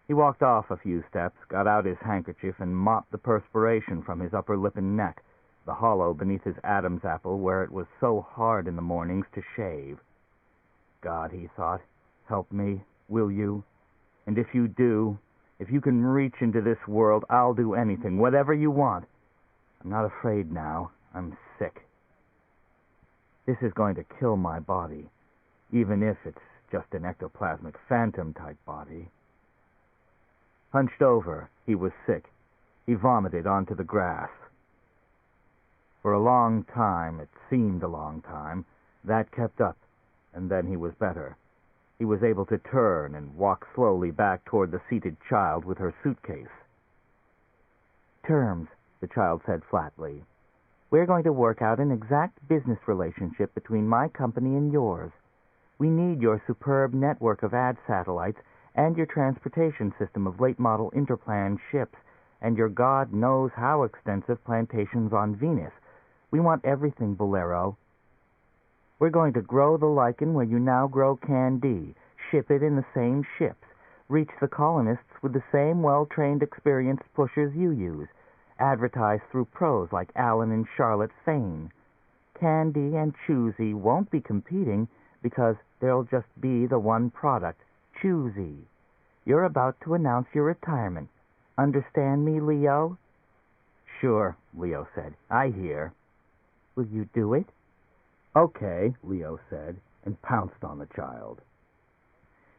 A: He walked off a few steps, got out his handkerchief, and mopped the perspiration from his upper lip and neck, the hollow beneath his Adam's apple where it was so hard in the mornings to shave. God, he thought, help me, will you? And if you do, if you can reach into this world, I'll do anything, whatever you want. I'm not afraid now. I'm sick. This is going to kill my body, even if it's just an ectoplasmic phantom-type body. Hunched over, he was sick. He vomited onto the grass. For a long time, it seemed a long time, that kept up, and then he was better. He was able to turn and walk slowly back toward the seated child with her suitcase. "Terms," the child said flatly. "We're going to work out an exact business relationship between my company and yours. We need your superb network of ad satellites and your transportation system of late-model interplan ships and your God knows how extensive plantations on Venus. We want everything, Bolero. We're going to grow the lichen where you now grow candy, ship it in the same ships, reach the colonists with the same well-trained, experienced pushers you use, advertise through pros like Alan and Charlotte Fane. Candy and Choosy won't be competing because there'll just be the one product, Choosy. You're about to announce your retirement. Understand me, Leo?" "Sure," Leo said. "I hear." "Will you do it?" "Okay," Leo said, and pounced on the child.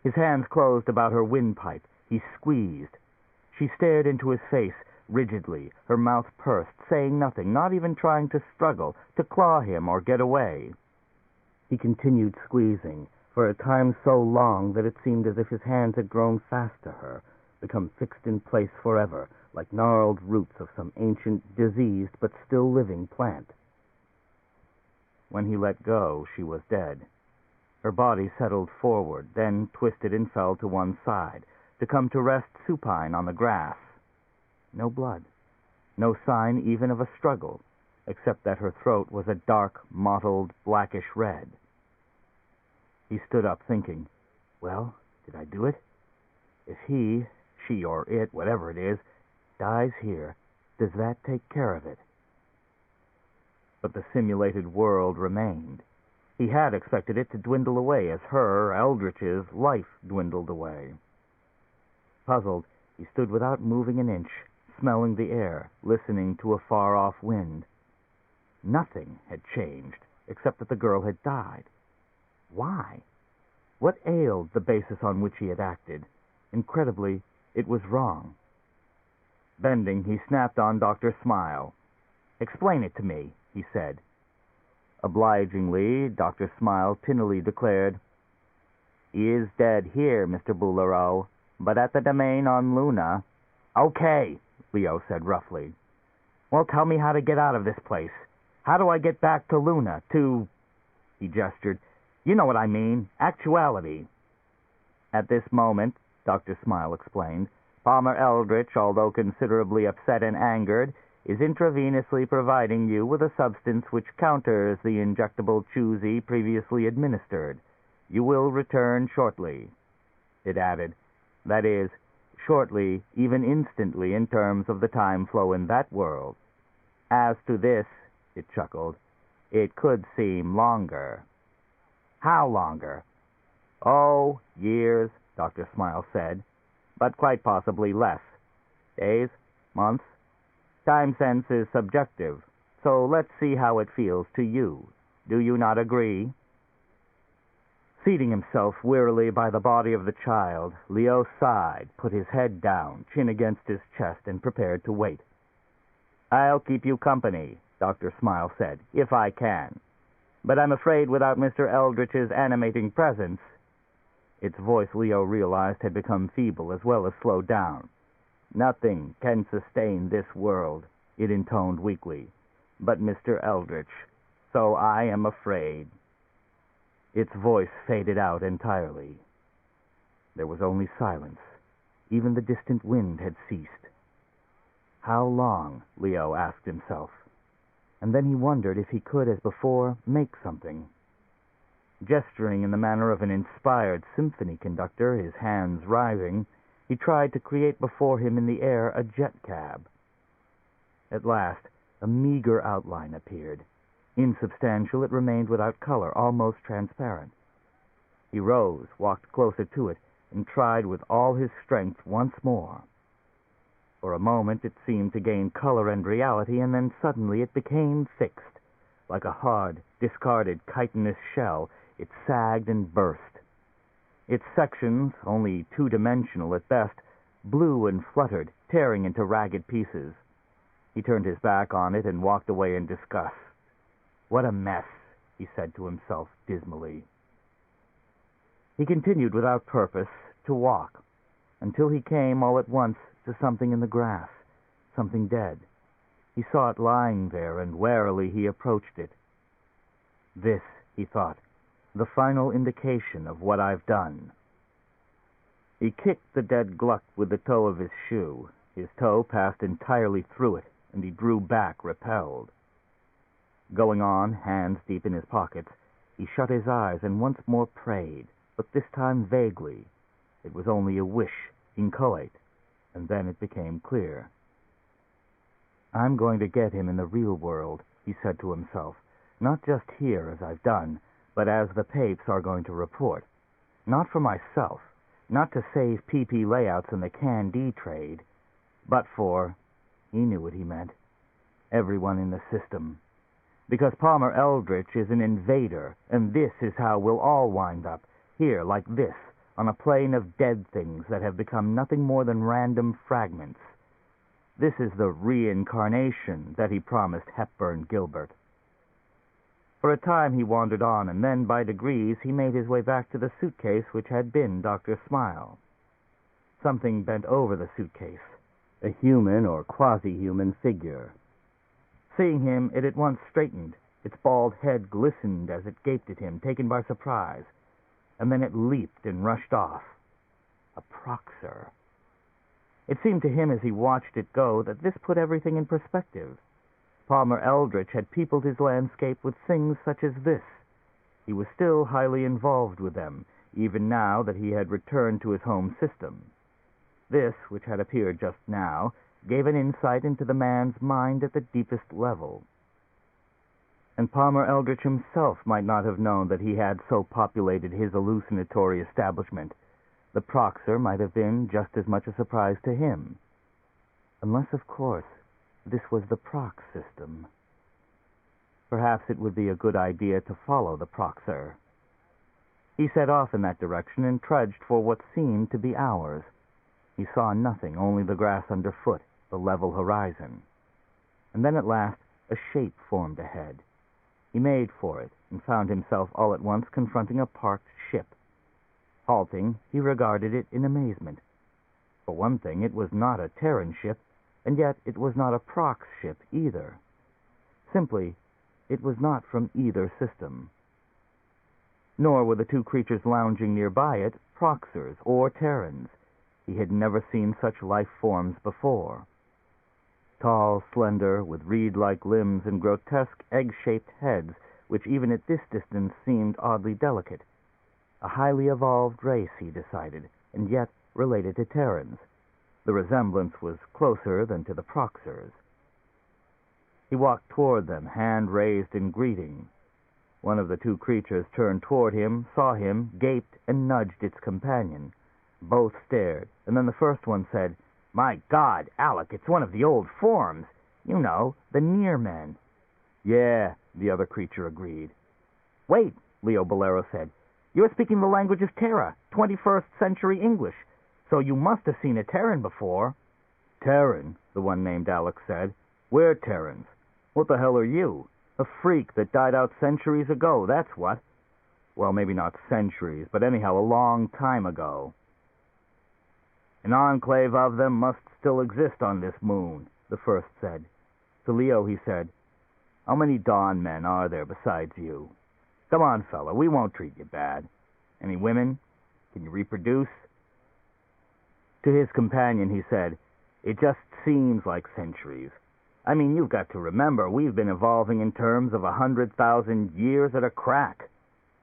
A: His hands closed about her windpipe. He squeezed. She stared into his face rigidly, her mouth pursed, saying nothing, not even trying to struggle, to claw him or get away. He continued squeezing, for a time so long that it seemed as if his hands had grown fast to her, become fixed in place forever, like gnarled roots of some ancient, diseased, but still living plant. When he let go, she was dead. Her body settled forward, then twisted and fell to one side, to come to rest supine on the grass. No blood. No sign even of a struggle, except that her throat was a dark, mottled, blackish red. He stood up, thinking, well, did I do it? If he, she or it, whatever it is, dies here, does that take care of it? But the simulated world remained. He had expected it to dwindle away as her, Eldritch's, life dwindled away. Puzzled, he stood without moving an inch, smelling the air, listening to a far-off wind. Nothing had changed, except that the girl had died. Why? What ailed the basis on which he had acted? Incredibly, it was wrong. Bending, he snapped on Dr. Smile. "Explain it to me," he said. Obligingly, Dr. Smile tinnily declared, "He is dead here, Mr. Boulereau, but at the domain on Luna." "Okay," Leo said roughly. "Well, tell me how to get out of this place. How do I get back to Luna, to—" he gestured. "You know what I mean. Actuality." "At this moment," Dr. Smile explained, "Palmer Eldritch, although considerably upset and angered, is intravenously providing you with a substance which counters the injectable Choosy previously administered. You will return shortly." It added, "That is, shortly, even instantly in terms of the time flow in that world. As to this," it chuckled, "it could seem longer." "How longer?" "Oh, years," Dr. Smile said, "but quite possibly less. Days, months. Time sense is subjective, so let's see how it feels to you. Do you not agree?" Seating himself wearily by the body of the child, Leo sighed, put his head down, chin against his chest, and prepared to wait. "I'll keep you company," Dr. Smile said, "if I can. But I'm afraid without Mr. Eldritch's animating presence—" Its voice, Leo realized, had become feeble as well as slowed down. "Nothing can sustain this world," it intoned weakly, "but Mr. Eldritch. So I am afraid." Its voice faded out entirely. There was only silence. Even the distant wind had ceased. How long? Leo asked himself. And then he wondered if he could, as before, make something. Gesturing in the manner of an inspired symphony conductor, his hands writhing, he tried to create before him in the air a jet cab. At last, a meager outline appeared. Insubstantial, it remained without color, almost transparent. He rose, walked closer to it, and tried with all his strength once more. For a moment it seemed to gain color and reality, and then suddenly it became fixed. Like a hard, discarded chitinous shell, it sagged and burst. Its sections, only two-dimensional at best, blew and fluttered, tearing into ragged pieces. He turned his back on it and walked away in disgust. "What a mess," he said to himself dismally. He continued without purpose to walk, until he came all at once to something in the grass, something dead. He saw it lying there, and warily he approached it. "This," he thought, "the final indication of what I've done." He kicked the dead Gluck with the toe of his shoe. His toe passed entirely through it, and he drew back, repelled. Going on, hands deep in his pockets, he shut his eyes and once more prayed, but this time vaguely. It was only a wish, inchoate, and then it became clear. "I'm going to get him in the real world," he said to himself, "not just here, as I've done, but as the papes are going to report. Not for myself, not to save PP layouts in the Can-D trade, but for—" he knew what he meant— everyone in the system. Because Palmer Eldritch is an invader, and this is how we'll all wind up, here, like this, on a plane of dead things that have become nothing more than random fragments. This is the reincarnation that he promised Hepburn Gilbert. For a time he wandered on, and then, by degrees, he made his way back to the suitcase which had been Dr. Smile. Something bent over the suitcase, a human or quasi-human figure. Seeing him, it at once straightened. Its bald head glistened as it gaped at him, taken by surprise, and then it leaped and rushed off. A Proxer. It seemed to him as he watched it go that this put everything in perspective. Palmer Eldritch had peopled his landscape with things such as this. He was still highly involved with them, even now that he had returned to his home system. This, which had appeared just now, gave an insight into the man's mind at the deepest level. And Palmer Eldritch himself might not have known that he had so populated his hallucinatory establishment. The Proxer might have been just as much a surprise to him. Unless, of course, this was the Prox system. Perhaps it would be a good idea to follow the Proxer. He set off in that direction and trudged for what seemed to be hours. He saw nothing, only the grass underfoot, the level horizon. And then at last a shape formed ahead. He made for it and found himself all at once confronting a parked ship. Halting, he regarded it in amazement. For one thing, it was not a Terran ship, and yet it was not a Prox ship either. Simply, it was not from either system. Nor were the two creatures lounging nearby it Proxers or Terrans. He had never seen such life forms before. Tall, slender, with reed-like limbs and grotesque egg-shaped heads, which even at this distance seemed oddly delicate. A highly evolved race, he decided, and yet related to Terrans. The resemblance was closer than to the Proxers. He walked toward them, hand raised in greeting. One of the two creatures turned toward him, saw him, gaped, and nudged its companion. Both stared, and then the first one said, "My God, Alec, it's one of the old forms. You know, the near men." "Yeah," the other creature agreed. "Wait," Leo Bolero said. "You're speaking the language of Terra, 21st century English. So you must have seen a Terran before." "Terran?" the one named Alec said. "We're Terrans. What the hell are you? A freak that died out centuries ago, that's what." "Well, maybe not centuries, but anyhow a long time ago." "An enclave of them must still exist on this moon," the first said. To Leo he said, "How many Dawn men are there besides you? Come on, fella, we won't treat you bad. Any women? Can you reproduce?" To his companion he said, "It just seems like centuries. I mean, you've got to remember, we've been evolving in terms of 100,000 years at a crack.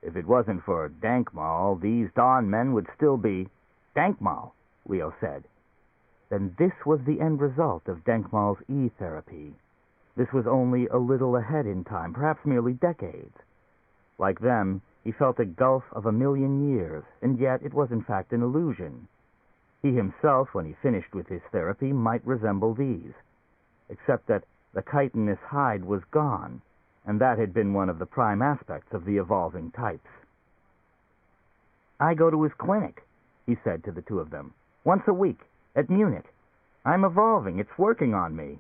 A: If it wasn't for Dankmal, these Dawn men would still be—" "Dankmal," Leo said. Then this was the end result of Dankmal's E-therapy. This was only a little ahead in time, perhaps merely decades. Like them, he felt a gulf of 1,000,000 years, and yet it was in fact an illusion. He himself, when he finished with his therapy, might resemble these, except that the chitinous hide was gone, and that had been one of the prime aspects of the evolving types. "I go to his clinic," he said to the two of them, "once a week, at Munich. I'm evolving. It's working on me."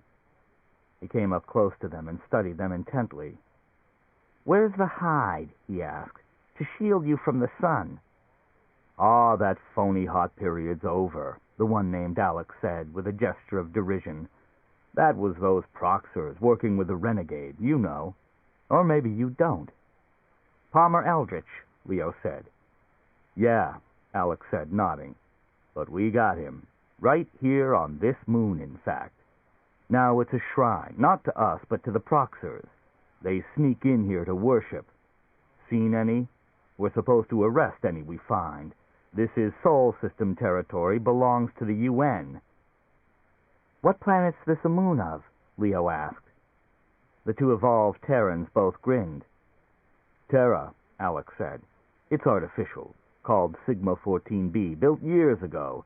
A: He came up close to them and studied them intently. "Where's the hide?" he asked, "to shield you from the sun?" "Ah, that phony hot period's over," the one named Alec said, with a gesture of derision. "That was those Proxers working with the renegade, you know. Or maybe you don't." "Palmer Eldritch," Leo said. "Yeah," Alec said, nodding. "But we got him. Right here on this moon, in fact. Now it's a shrine, not to us, but to the Proxers. They sneak in here to worship. Seen any? We're supposed to arrest any we find. This is Sol System territory, belongs to the UN. "What planet's this a moon of?" Leo asked. The two evolved Terrans both grinned. "Terra," Alec said. "It's artificial, called Sigma 14b, built years ago.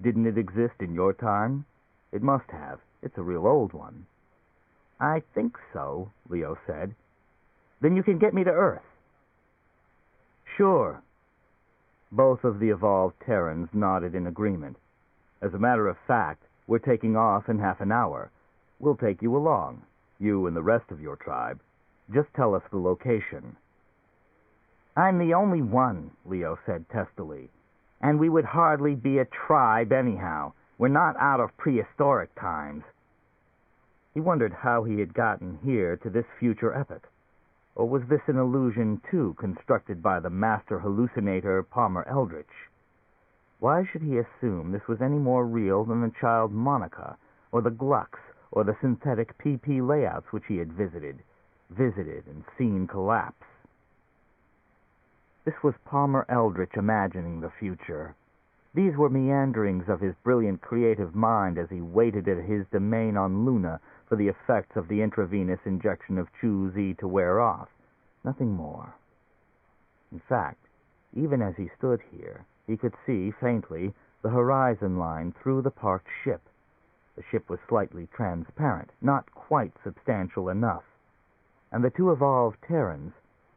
A: Didn't it exist in your time? It must have. It's a real old one." "I think so," Leo said. "Then you can get me to Earth." "Sure." Both of the evolved Terrans nodded in agreement. "As a matter of fact, we're taking off in half an hour. We'll take you along, you and the rest of your tribe. Just tell us the location." "I'm the only one," Leo said testily. "And we would hardly be a tribe anyhow. We're not out of prehistoric times." He wondered how he had gotten here to this future epoch. Or was this an illusion, too, constructed by the master hallucinator Palmer Eldritch? Why should he assume this was any more real than the child Monica, or the Glux, or the synthetic PP layouts which he had visited and seen collapse? This was Palmer Eldritch imagining the future. These were meanderings of his brilliant creative mind as he waited at his domain on Luna for the effects of the intravenous injection of Chu-Z to wear off. Nothing more. In fact, even as he stood here, he could see, faintly, the horizon line through the parked ship. The ship was slightly transparent, not quite substantial enough. And the two evolved Terrans,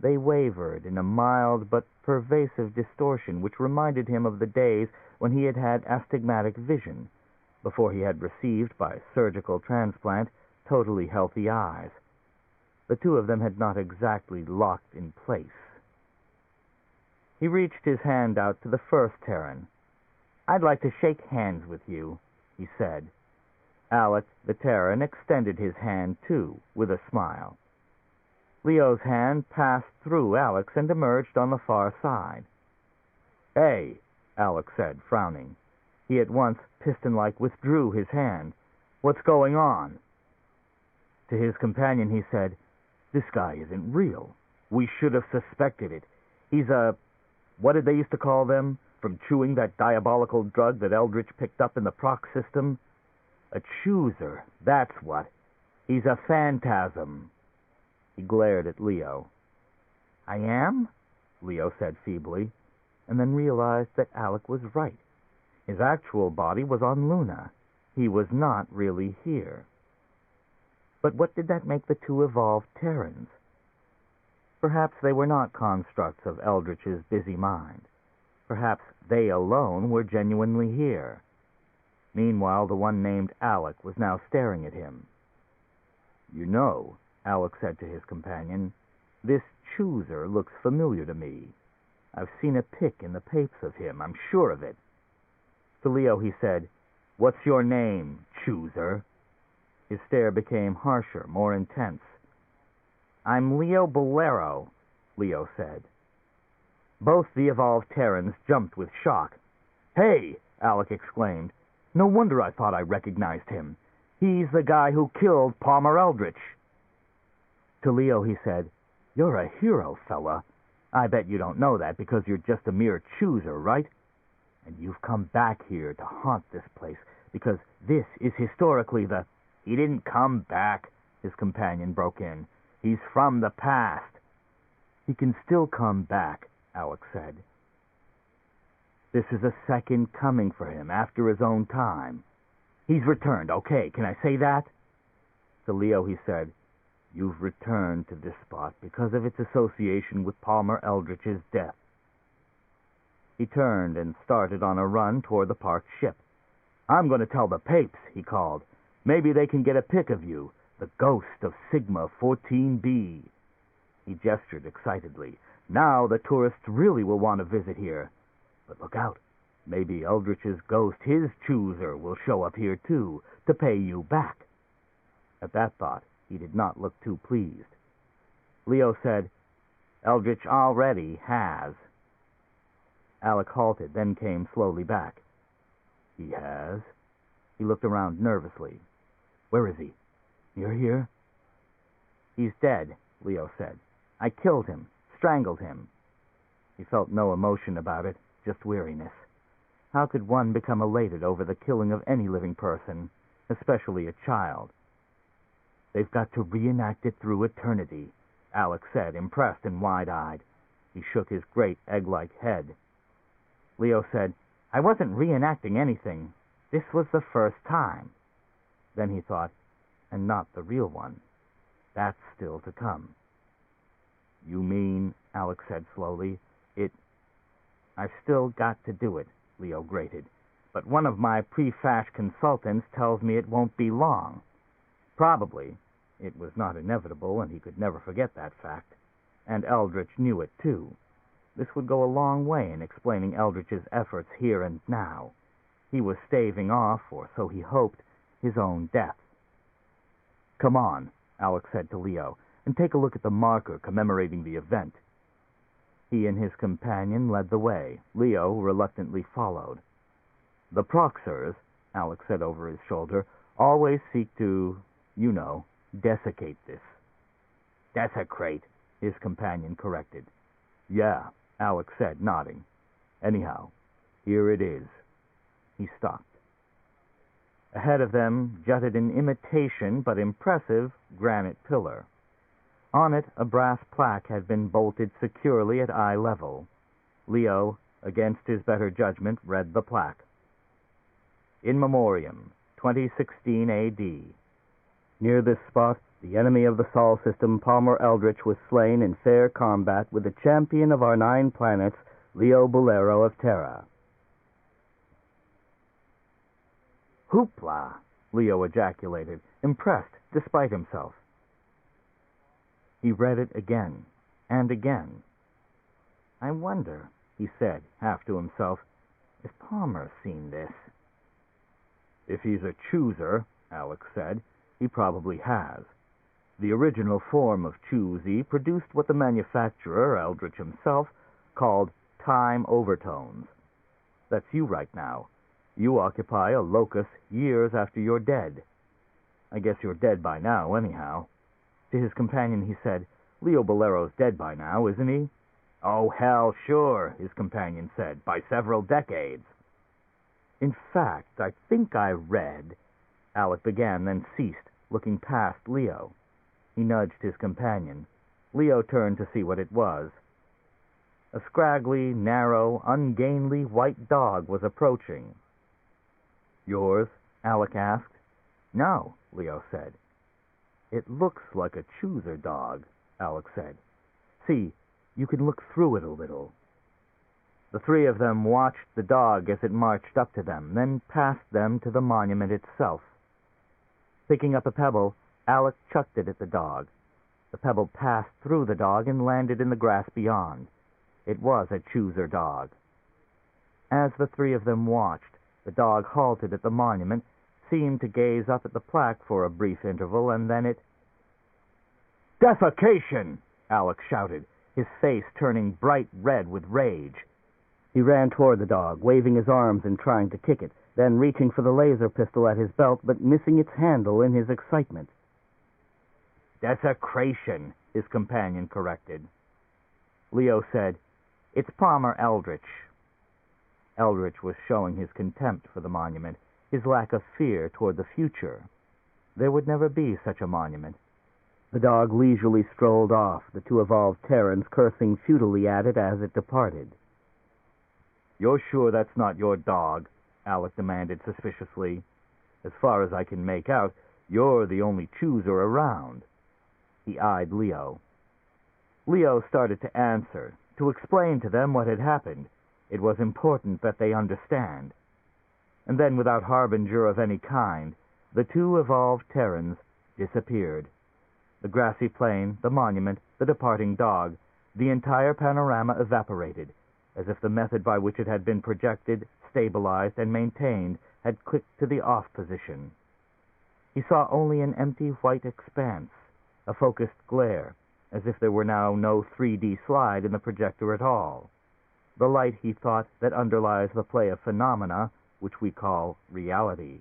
A: They wavered in a mild but pervasive distortion which reminded him of the days when he had had astigmatic vision, before he had received, by surgical transplant, totally healthy eyes. The two of them had not exactly locked in place. He reached his hand out to the first Terran. "I'd like to shake hands with you," he said. Alec, the Terran, extended his hand, too, with a smile. Leo's hand passed through Alec's and emerged on the far side. "Hey," Alec said, frowning. He at once, piston-like, withdrew his hand. "What's going on?" To his companion he said, "This guy isn't real. We should have suspected it. He's a... what did they used to call them? From chewing that diabolical drug that Eldritch picked up in the proc system? A chooser, that's what. He's a phantasm." He glared at Leo. "I am?" Leo said feebly, and then realized that Alec was right. His actual body was on Luna. He was not really here. But what did that make the two evolved Terrans? Perhaps they were not constructs of Eldritch's busy mind. Perhaps they alone were genuinely here. Meanwhile, the one named Alec was now staring at him. "You know," Alec said to his companion, "this chooser looks familiar to me. I've seen a pic in the papes of him, I'm sure of it." To Leo he said, "What's your name, chooser?" His stare became harsher, more intense. "I'm Leo Bolero," Leo said. Both the evolved Terrans jumped with shock. "Hey!" Alec exclaimed. "No wonder I thought I recognized him. He's the guy who killed Palmer Eldritch." To Leo he said, "You're a hero, fella. I bet you don't know that because you're just a mere chooser, right? And you've come back here to haunt this place because this is historically the..." "He didn't come back," his companion broke in. "He's from the past." "He can still come back," Alec said. "This is a second coming for him after his own time. He's returned, okay, can I say that?" To Leo he said, "You've returned to this spot because of its association with Palmer Eldritch's death." He turned and started on a run toward the parked ship. "I'm going to tell the papes," he called. "Maybe they can get a pic of you, the ghost of Sigma 14B. He gestured excitedly. "Now the tourists really will want to visit here. But look out. Maybe Eldritch's ghost, his chooser, will show up here too, to pay you back." At that thought, he did not look too pleased. Leo said, "Eldritch already has." Alec halted, then came slowly back. "He has?" He looked around nervously. "Where is he? You're here?" "He's dead," Leo said. "I killed him, strangled him." He felt no emotion about it, just weariness. How could one become elated over the killing of any living person, especially a child? "They've got to reenact it through eternity," Alec said, impressed and wide-eyed. He shook his great egg-like head. Leo said, "I wasn't reenacting anything. This was the first time." Then he thought, "And not the real one. That's still to come." "You mean," Alec said slowly, "I've still got to do it," Leo grated. "But one of my pre-fash consultants tells me it won't be long. Probably." It was not inevitable, and he could never forget that fact. And Eldritch knew it, too. This would go a long way in explaining Eldritch's efforts here and now. He was staving off, or so he hoped, his own death. "Come on," Alec said to Leo, "and take a look at the marker commemorating the event." He and his companion led the way. Leo reluctantly followed. "The Proxers," Alec said over his shoulder, "always seek to, desiccate this." "Desecrate," his companion corrected. "Yeah," Alec said, nodding. "Anyhow, here it is." He stopped. Ahead of them jutted an imitation but impressive granite pillar. On it, a brass plaque had been bolted securely at eye level. Leo, against his better judgment, read the plaque. "In Memoriam, 2016 A.D. Near this spot, The enemy of the Sol system, Palmer Eldritch, was slain in fair combat with the champion of our 9 planets, Leo Bolero of Terra. Hoopla! Leo ejaculated, impressed despite himself. He read it again and again. I wonder, he said, half to himself, if Palmer's seen this. If he's a chooser, Alex said, he probably has. The original form of choosy produced what the manufacturer, Eldritch himself, called time overtones. That's you right now. You occupy a locus years after you're dead. I guess you're dead by now, anyhow. To his companion he said, Leo Bolero's dead by now, isn't he? Oh, hell, sure, his companion said, by several decades. In fact, I think I read... Alec began, then ceased, looking past Leo. He nudged his companion. Leo turned to see what it was. A scraggly, narrow, ungainly white dog was approaching. Yours? Alec asked. No, Leo said. It looks like a chooser dog, Alec said. See, you can look through it a little. The 3 of them watched the dog as it marched up to them, then passed them to the monument itself. Picking up a pebble, Alec chucked it at the dog. The pebble passed through the dog and landed in the grass beyond. It was a chooser dog. As the 3 of them watched, the dog halted at the monument, seemed to gaze up at the plaque for a brief interval, and then it... Defecation! Alec shouted, his face turning bright red with rage. He ran toward the dog, waving his arms and trying to kick it, then reaching for the laser pistol at his belt, but missing its handle in his excitement. Desecration, his companion corrected. Leo said, It's Palmer Eldritch. Eldritch was showing his contempt for the monument, his lack of fear toward the future. There would never be such a monument. The dog leisurely strolled off, the 2 evolved Terrans cursing futilely at it as it departed. You're sure that's not your dog? Alec demanded suspiciously. As far as I can make out, you're the only chooser around. He eyed Leo. Leo started to answer, to explain to them what had happened. It was important that they understand. And then, without harbinger of any kind, the 2 evolved Terrans disappeared. The grassy plain, the monument, the departing dog, the entire panorama evaporated, as if the method by which it had been projected, stabilized, and maintained had clicked to the off position. He saw only an empty white expanse, a focused glare, as if there were now no 3D slide in the projector at all. The light, he thought, that underlies the play of phenomena, which we call reality.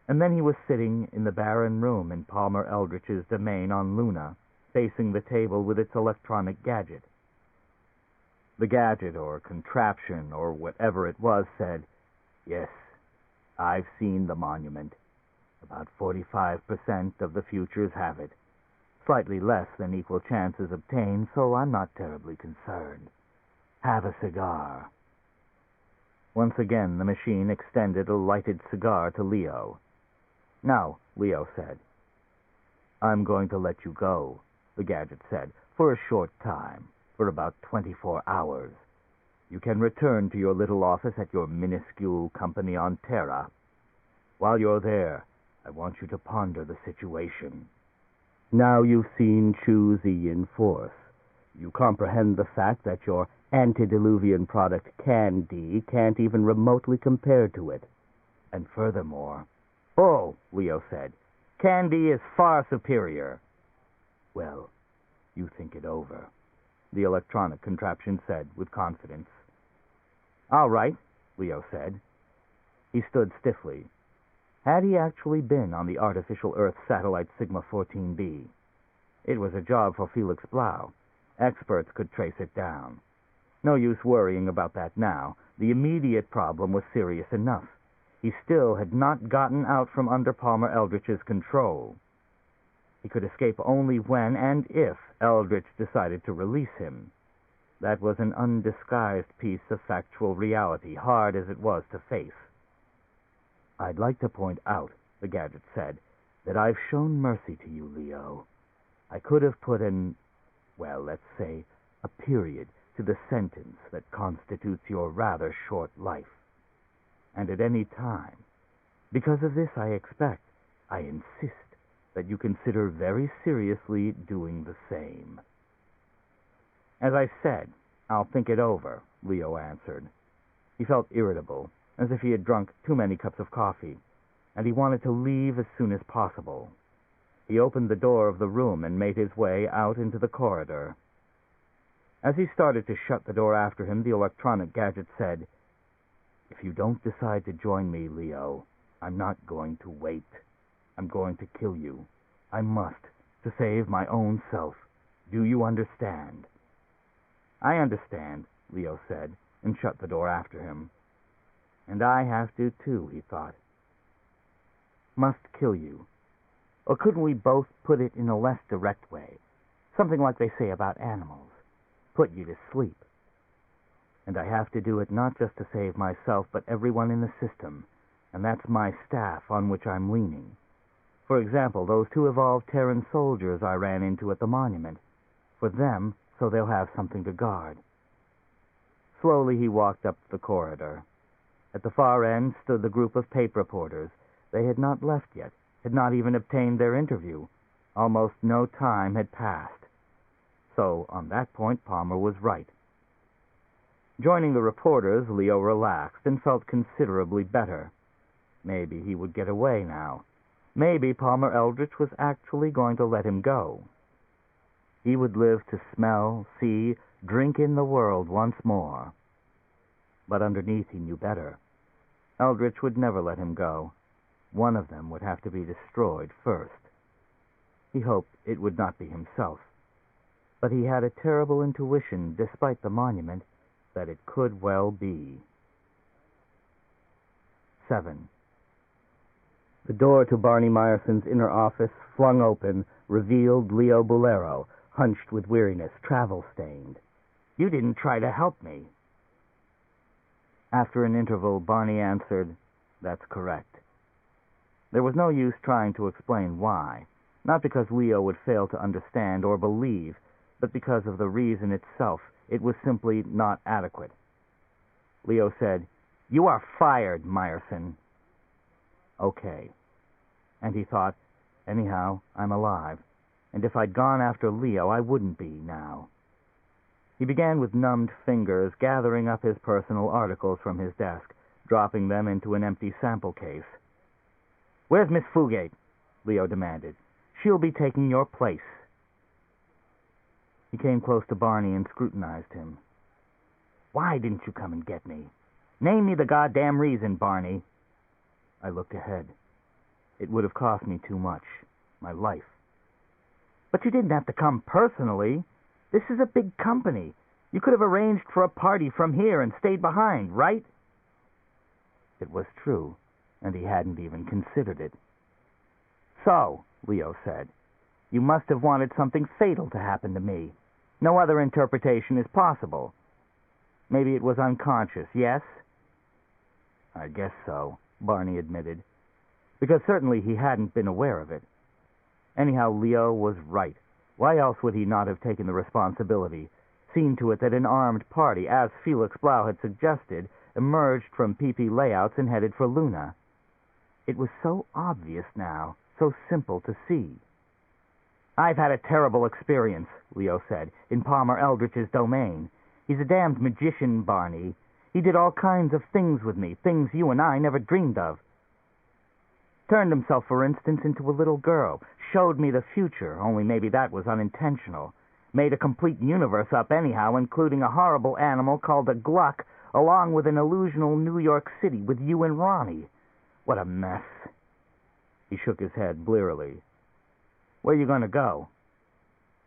A: And then he was sitting in the barren room in Palmer Eldritch's domain on Luna, facing the table with its electronic gadget. The gadget, or contraption, or whatever it was, said, Yes, I've seen the monument. About 45% of the futures have it. Slightly less than equal chances obtained, so I'm not terribly concerned. Have a cigar. Once again, the machine extended a lighted cigar to Leo. Now, Leo said. I'm going to let you go, the gadget said, for a short time, for about 24 hours. You can return to your little office at your minuscule company on Terra. While you're there, I want you to ponder the situation. Now you've seen Choosy in force. You comprehend the fact that your antediluvian product, Candy, can't even remotely compare to it. And furthermore... Oh, Leo said, Candy is far superior. Well, you think it over, the electronic contraption said with confidence. All right, Leo said. He stood stiffly. Had he actually been on the artificial Earth satellite Sigma-14b? It was a job for Felix Blau. Experts could trace it down. No use worrying about that now. The immediate problem was serious enough. He still had not gotten out from under Palmer Eldritch's control. He could escape only when and if Eldritch decided to release him. That was an undisguised piece of factual reality, hard as it was to face. I'd like to point out, the gadget said, that I've shown mercy to you, Leo. I could have put let's say, a period to the sentence that constitutes your rather short life. And at any time, because of this I insist that you consider very seriously doing the same. As I said, I'll think it over, Leo answered. He felt irritable, as if he had drunk too many cups of coffee, and he wanted to leave as soon as possible. He opened the door of the room and made his way out into the corridor. As he started to shut the door after him, the electronic gadget said, "If you don't decide to join me, Leo, I'm not going to wait. I'm going to kill you. I must, to save my own self. Do you understand?" "I understand," Leo said, and shut the door after him. "And I have to, too," he thought. "Must kill you. Or couldn't we both put it in a less direct way? Something like they say about animals. Put you to sleep. And I have to do it not just to save myself, but everyone in the system, and that's my staff on which I'm leaning. For example, those 2 evolved Terran soldiers I ran into at the monument. For them, so they'll have something to guard." Slowly he walked up the corridor. At the far end stood the group of tape reporters. They had not left yet, had not even obtained their interview. Almost no time had passed. So, on that point, Palmer was right. Joining the reporters, Leo relaxed and felt considerably better. Maybe he would get away now. Maybe Palmer Eldritch was actually going to let him go. He would live to smell, see, drink in the world once more. But underneath he knew better. Eldritch would never let him go. One of them would have to be destroyed first. He hoped it would not be himself. But he had a terrible intuition, despite the monument, that it could well be. 7. The door to Barney Meyerson's inner office, flung open, revealed Leo Bolero, hunched with weariness, travel-stained. "You didn't try to help me." After an interval, Barney answered, "That's correct." There was no use trying to explain why, not because Leo would fail to understand or believe, but because of the reason itself. It was simply not adequate. Leo said, "You are fired, Meyerson." "Okay." And he thought, anyhow, I'm alive, and if I'd gone after Leo, I wouldn't be now. He began with numbed fingers, gathering up his personal articles from his desk, dropping them into an empty sample case. "Where's Miss Fugate?" Leo demanded. "She'll be taking your place." He came close to Barney and scrutinized him. "Why didn't you come and get me? Name me the goddamn reason, Barney." I looked ahead. It would have cost me too much. My life. "But you didn't have to come personally. This is a big company. You could have arranged for a party from here and stayed behind, right?" It was true, and he hadn't even considered it. "So," Leo said, "you must have wanted something fatal to happen to me. No other interpretation is possible. Maybe it was unconscious, yes?" "I guess so," Barney admitted, because certainly he hadn't been aware of it. Anyhow, Leo was right. Why else would he not have taken the responsibility, seen to it that an armed party, as Felix Blau had suggested, emerged from PP layouts and headed for Luna? It was so obvious now, so simple to see. "I've had a terrible experience," Leo said, "in Palmer Eldritch's domain. He's a damned magician, Barney. He did all kinds of things with me, things you and I never dreamed of. Turned himself, for instance, into a little girl. Showed me the future, only maybe that was unintentional. Made a complete universe up anyhow, including a horrible animal called a Gluck, along with an illusional New York City with you and Ronnie. What a mess." He shook his head blearily. "Where are you going to go?"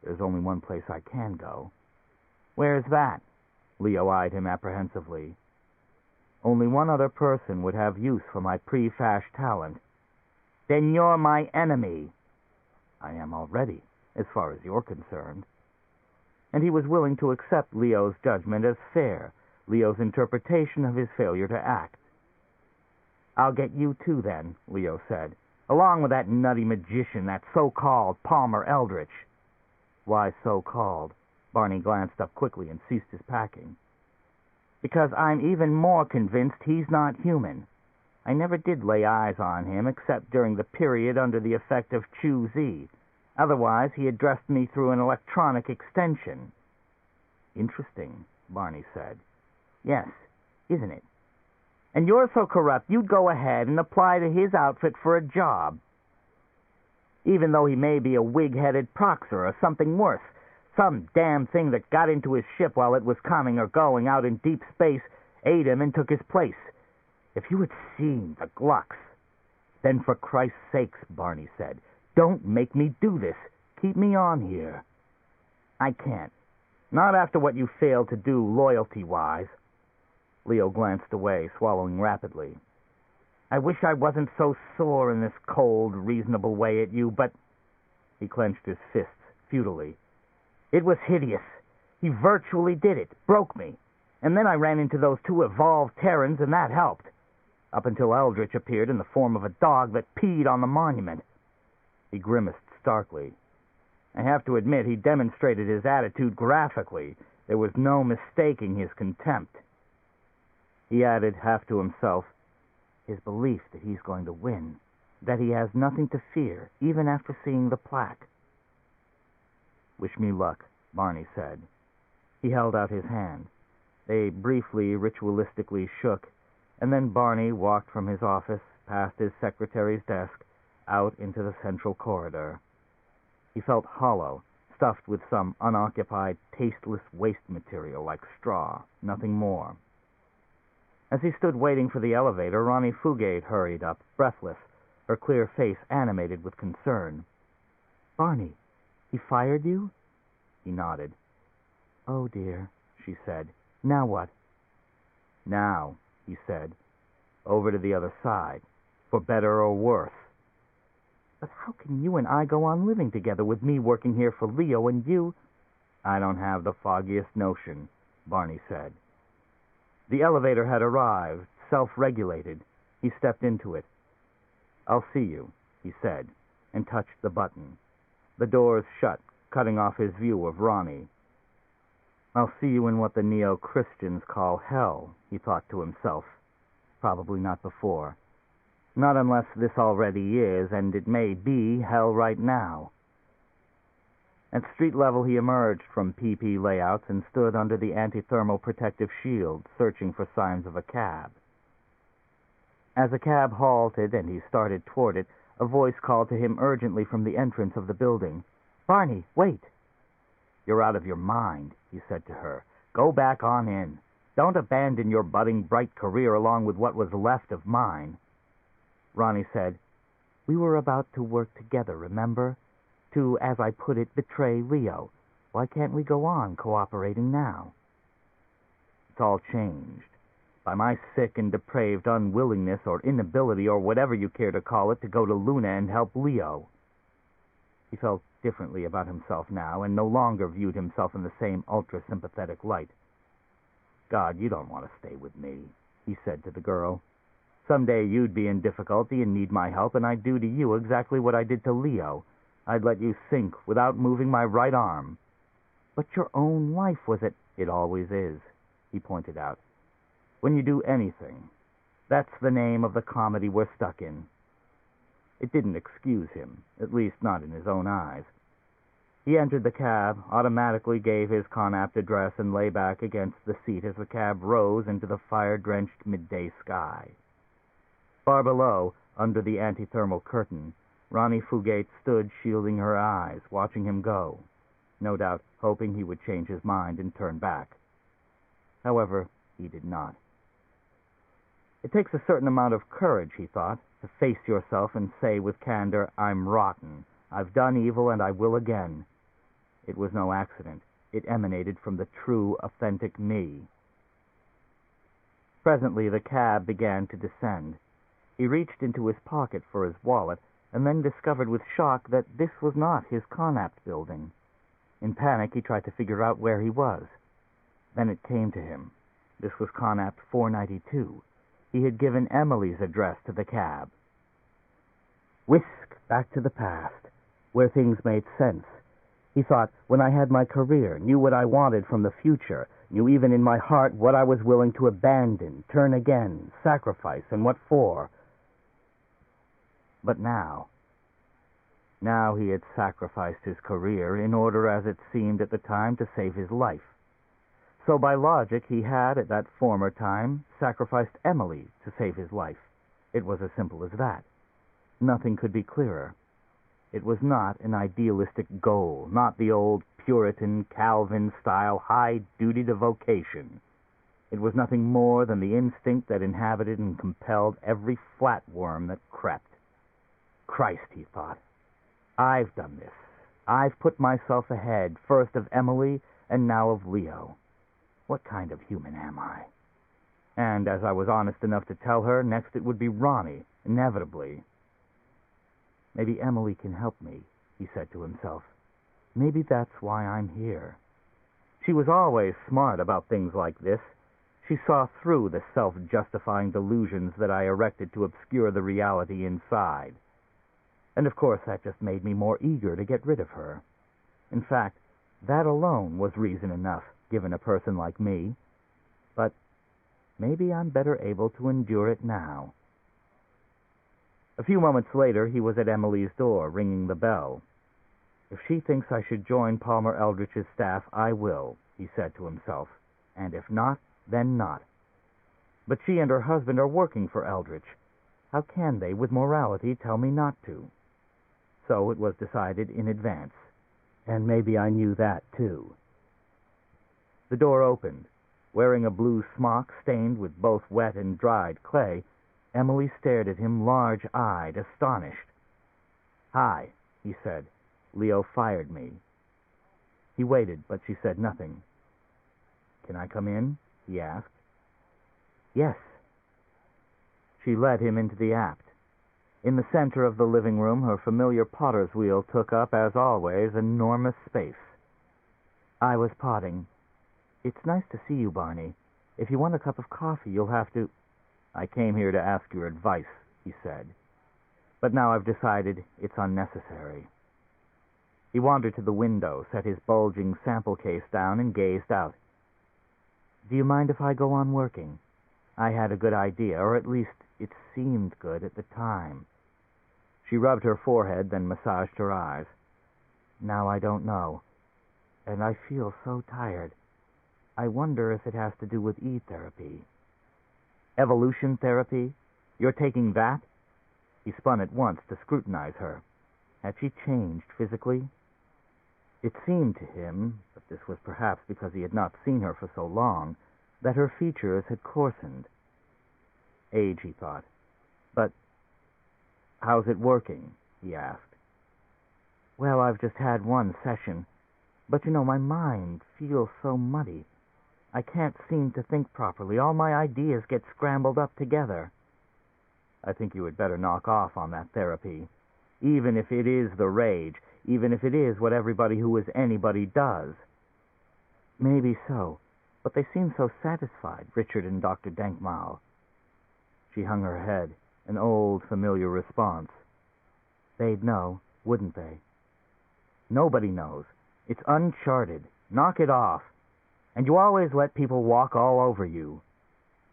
A: "There's only one place I can go." "Where's that?" Leo eyed him apprehensively. "Only one other person would have use for my pre-fash talent." "Then you're my enemy." "I am already, as far as you're concerned." And he was willing to accept Leo's judgment as fair, Leo's interpretation of his failure to act. "I'll get you too, then," Leo said. along with that nutty magician, that so-called Palmer Eldritch. Why so-called? Barney glanced up quickly and ceased his packing. Because I'm even more convinced he's not human. I never did lay eyes on him except during the period under the effect of Chu-Z. Otherwise, he addressed me through an electronic extension. Interesting, Barney said. Yes, isn't it? And you're so corrupt you'd go ahead and apply to his outfit for a job. Even though he may be a wig-headed proxer or something worse, some damn thing that got into his ship while it was coming or going out in deep space, ate him and took his place. If you had seen the Glucks. Then for Christ's sakes, Barney said, don't make me do this. Keep me on here. I can't. Not after what you failed to do loyalty-wise. Leo glanced away, swallowing rapidly. I wish I wasn't so sore in this cold, reasonable way at you, but... He clenched his fists futilely. It was hideous. He virtually did it. Broke me. And then I ran into those two evolved Terrans, and that helped. Up until Eldritch appeared in the form of a dog that peed on the monument. He grimaced starkly. I have to admit, he demonstrated his attitude graphically. There was no mistaking his contempt. He added, half to himself, his belief that he's going to win, that he has nothing to fear, even after seeing the plaque. Wish me luck, Barney said. He held out his hand. They briefly, ritualistically shook, and then Barney walked from his office, past his secretary's desk, out into the central corridor. He felt hollow, stuffed with some unoccupied, tasteless waste material like straw, nothing more. As he stood waiting for the elevator, Ronnie Fugate hurried up, breathless, her clear face animated with concern. Barney, he fired you? He nodded. Oh, dear, she said. Now what? Now, he said, over to the other side, for better or worse. But how can you and I go on living together with me working here for Leo and you? I don't have the foggiest notion, Barney said. The elevator had arrived, self-regulated. He stepped into it. I'll see you, he said, and touched the button. The doors shut, cutting off his view of Ronnie. I'll see you in what the neo-Christians call hell, he thought to himself. Probably not before. Not unless this already is, and it may be, hell right now. At street level he emerged from PP layouts and stood under the anti-thermal protective shield, searching for signs of a cab. As a cab halted and he started toward it, a voice called to him urgently from the entrance of the building. Barney, wait! You're out of your mind, he said to her. Go back on in. Don't abandon your budding bright career along with what was left of mine. Ronnie said, We were about to work together, remember? To, as I put it, betray Leo. Why can't we go on cooperating now? It's all changed. By my sick and depraved unwillingness or inability or whatever you care to call it to go to Luna and help Leo. He felt differently about himself now and no longer viewed himself in the same ultra-sympathetic light. God, you don't want to stay with me, he said to the girl. Someday you'd be in difficulty and need my help, and I'd do to you exactly what I did to Leo. I'd let you sink without moving my right arm. But your own life was it. It always is, he pointed out. When you do anything, that's the name of the comedy we're stuck in. It didn't excuse him, at least not in his own eyes. He entered the cab, automatically gave his Connaught address, and lay back against the seat as the cab rose into the fire-drenched midday sky. Far below, under the anti-thermal curtain, Ronnie Fugate stood shielding her eyes, watching him go, no doubt hoping he would change his mind and turn back. However, he did not. It takes a certain amount of courage, he thought, to face yourself and say with candor, I'm rotten. I've done evil and I will again. It was no accident. It emanated from the true, authentic me. Presently the cab began to descend. He reached into his pocket for his wallet, and then discovered with shock that this was not his Connaught building. In panic, he tried to figure out where he was. Then it came to him. This was Connaught 492. He had given Emily's address to the cab. Whisk back to the past, where things made sense. He thought, when I had my career, knew what I wanted from the future, knew even in my heart what I was willing to abandon, turn again, sacrifice, and what for. But now he had sacrificed his career in order, as it seemed at the time, to save his life. So by logic, he had, at that former time, sacrificed Emily to save his life. It was as simple as that. Nothing could be clearer. It was not an idealistic goal, not the old Puritan, Calvin-style high-duty to vocation. It was nothing more than the instinct that inhabited and compelled every flatworm that crept. Christ, he thought, I've done this. I've put myself ahead, first of Emily and now of Leo. What kind of human am I? And as I was honest enough to tell her, next it would be Ronnie, inevitably. Maybe Emily can help me, he said to himself. Maybe that's why I'm here. She was always smart about things like this. She saw through the self-justifying delusions that I erected to obscure the reality inside. And of course that just made me more eager to get rid of her. In fact, that alone was reason enough, given a person like me. But maybe I'm better able to endure it now. A few moments later, he was at Emily's door, ringing the bell. If she thinks I should join Palmer Eldritch's staff, I will, he said to himself. And if not, then not. But she and her husband are working for Eldritch. How can they, with morality, tell me not to? So it was decided in advance. And maybe I knew that, too. The door opened. Wearing a blue smock stained with both wet and dried clay, Emily stared at him large-eyed, astonished. "Hi," he said. "Leo fired me." He waited, but she said nothing. "Can I come in?" he asked. "Yes." She led him into the apt. In the center of the living room, her familiar potter's wheel took up, as always, enormous space. "I was potting. It's nice to see you, Barney. If you want a cup of coffee, you'll have to—" "I came here to ask your advice," he said. "But now I've decided it's unnecessary." He wandered to the window, set his bulging sample case down, and gazed out. "Do you mind if I go on working? I had a good idea, or at least it seemed good at the time." She rubbed her forehead, then massaged her eyes. "Now I don't know. And I feel so tired. I wonder if it has to do with E-therapy." "Evolution therapy? You're taking that?" He spun at once to scrutinize her. Had she changed physically? It seemed to him, but this was perhaps because he had not seen her for so long, that her features had coarsened. Age, he thought. "But how's it working?" he asked. "Well, I've just had one session. But, my mind feels so muddy. I can't seem to think properly. All my ideas get scrambled up together." "I think you had better knock off on that therapy. Even if it is the rage, even if it is what everybody who is anybody does." "Maybe so. But they seem so satisfied, Richard and Dr. Denkmal." She hung her head, an old, familiar response. "They'd know, wouldn't they?" "Nobody knows. It's uncharted. Knock it off. And you always let people walk all over you."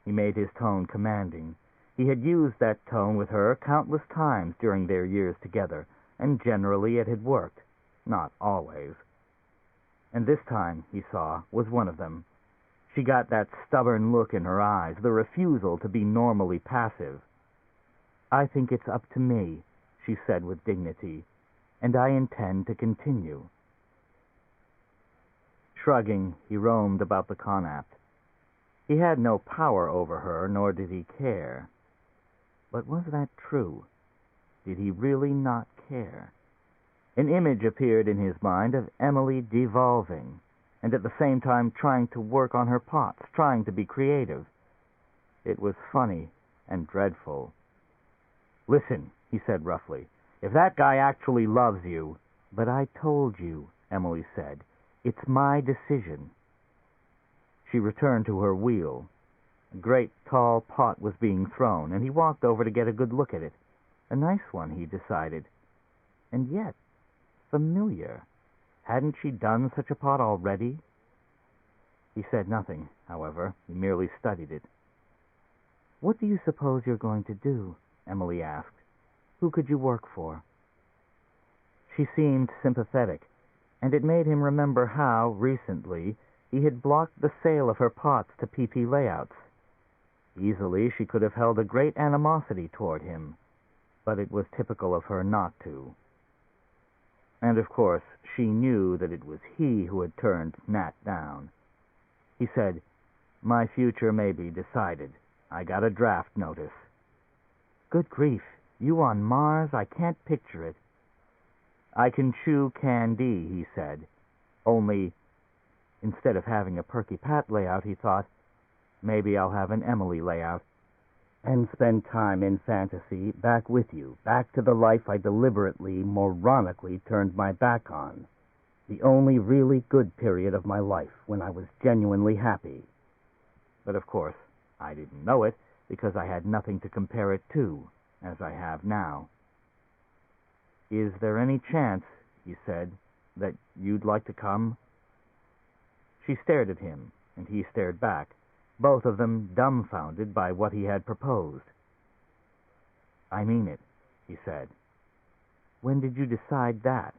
A: He made his tone commanding. He had used that tone with her countless times during their years together, and generally it had worked. Not always. And this time, he saw, was one of them. She got that stubborn look in her eyes, the refusal to be normally passive. "I think it's up to me," she said with dignity, "and I intend to continue." Shrugging, he roamed about the Connaught. He had no power over her, nor did he care. But was that true? Did he really not care? An image appeared in his mind of Emily devolving, and at the same time trying to work on her pots, trying to be creative. It was funny and dreadful. "Listen," he said roughly, "if that guy actually loves you—" "But I told you," Emily said. "It's my decision." She returned to her wheel. A great tall pot was being thrown, and he walked over to get a good look at it. A nice one, he decided. And yet, familiar. Hadn't she done such a part already? He said nothing, however. He merely studied it. "What do you suppose you're going to do?" Emily asked. "Who could you work for?" She seemed sympathetic, and it made him remember how, recently, he had blocked the sale of her pots to PP Layouts. Easily she could have held a great animosity toward him, but it was typical of her not to. And, of course, she knew that it was he who had turned Nat down. He said, "My future may be decided. I got a draft notice." "Good grief, you on Mars? I can't picture it." "I can chew candy," he said. Only, instead of having a Perky Pat layout, he thought, maybe I'll have an Emily layout, and spend time in fantasy back with you, back to the life I deliberately, moronically turned my back on, the only really good period of my life when I was genuinely happy. But of course, I didn't know it because I had nothing to compare it to, as I have now. "Is there any chance," he said, "that you'd like to come?" She stared at him, and he stared back, both of them dumbfounded by what he had proposed. "I mean it," he said. "When did you decide that?"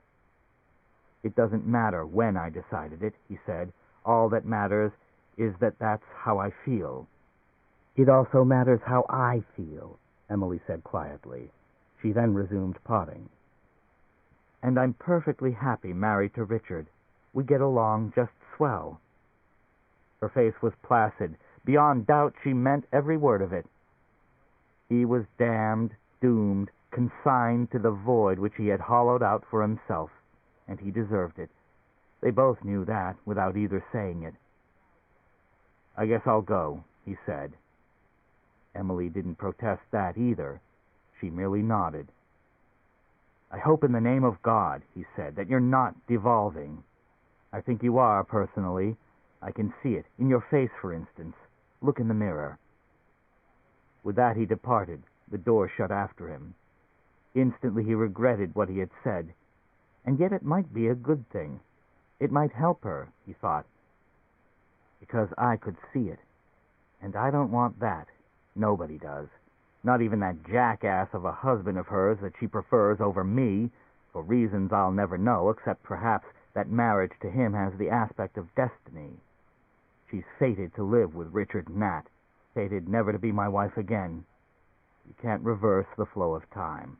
A: "It doesn't matter when I decided it," he said. "All that matters is that that's how I feel." "It also matters how I feel," Emily said quietly. She then resumed potting. "And I'm perfectly happy married to Richard. We get along just swell." Her face was placid. Beyond doubt, she meant every word of it. He was damned, doomed, consigned to the void which he had hollowed out for himself, and he deserved it. They both knew that, without either saying it. "I guess I'll go," he said. Emily didn't protest that either. She merely nodded. "I hope in the name of God," he said, "that you're not devolving. I think you are, personally. I can see it. In your face, for instance. Look in the mirror." With that he departed, the door shut after him. Instantly he regretted what he had said. And yet it might be a good thing. It might help her, he thought. Because I could see it. And I don't want that. Nobody does. Not even that jackass of a husband of hers that she prefers over me, for reasons I'll never know, except perhaps that marriage to him has the aspect of destiny. She's fated to live with Richard Nat, fated never to be my wife again. You can't reverse the flow of time.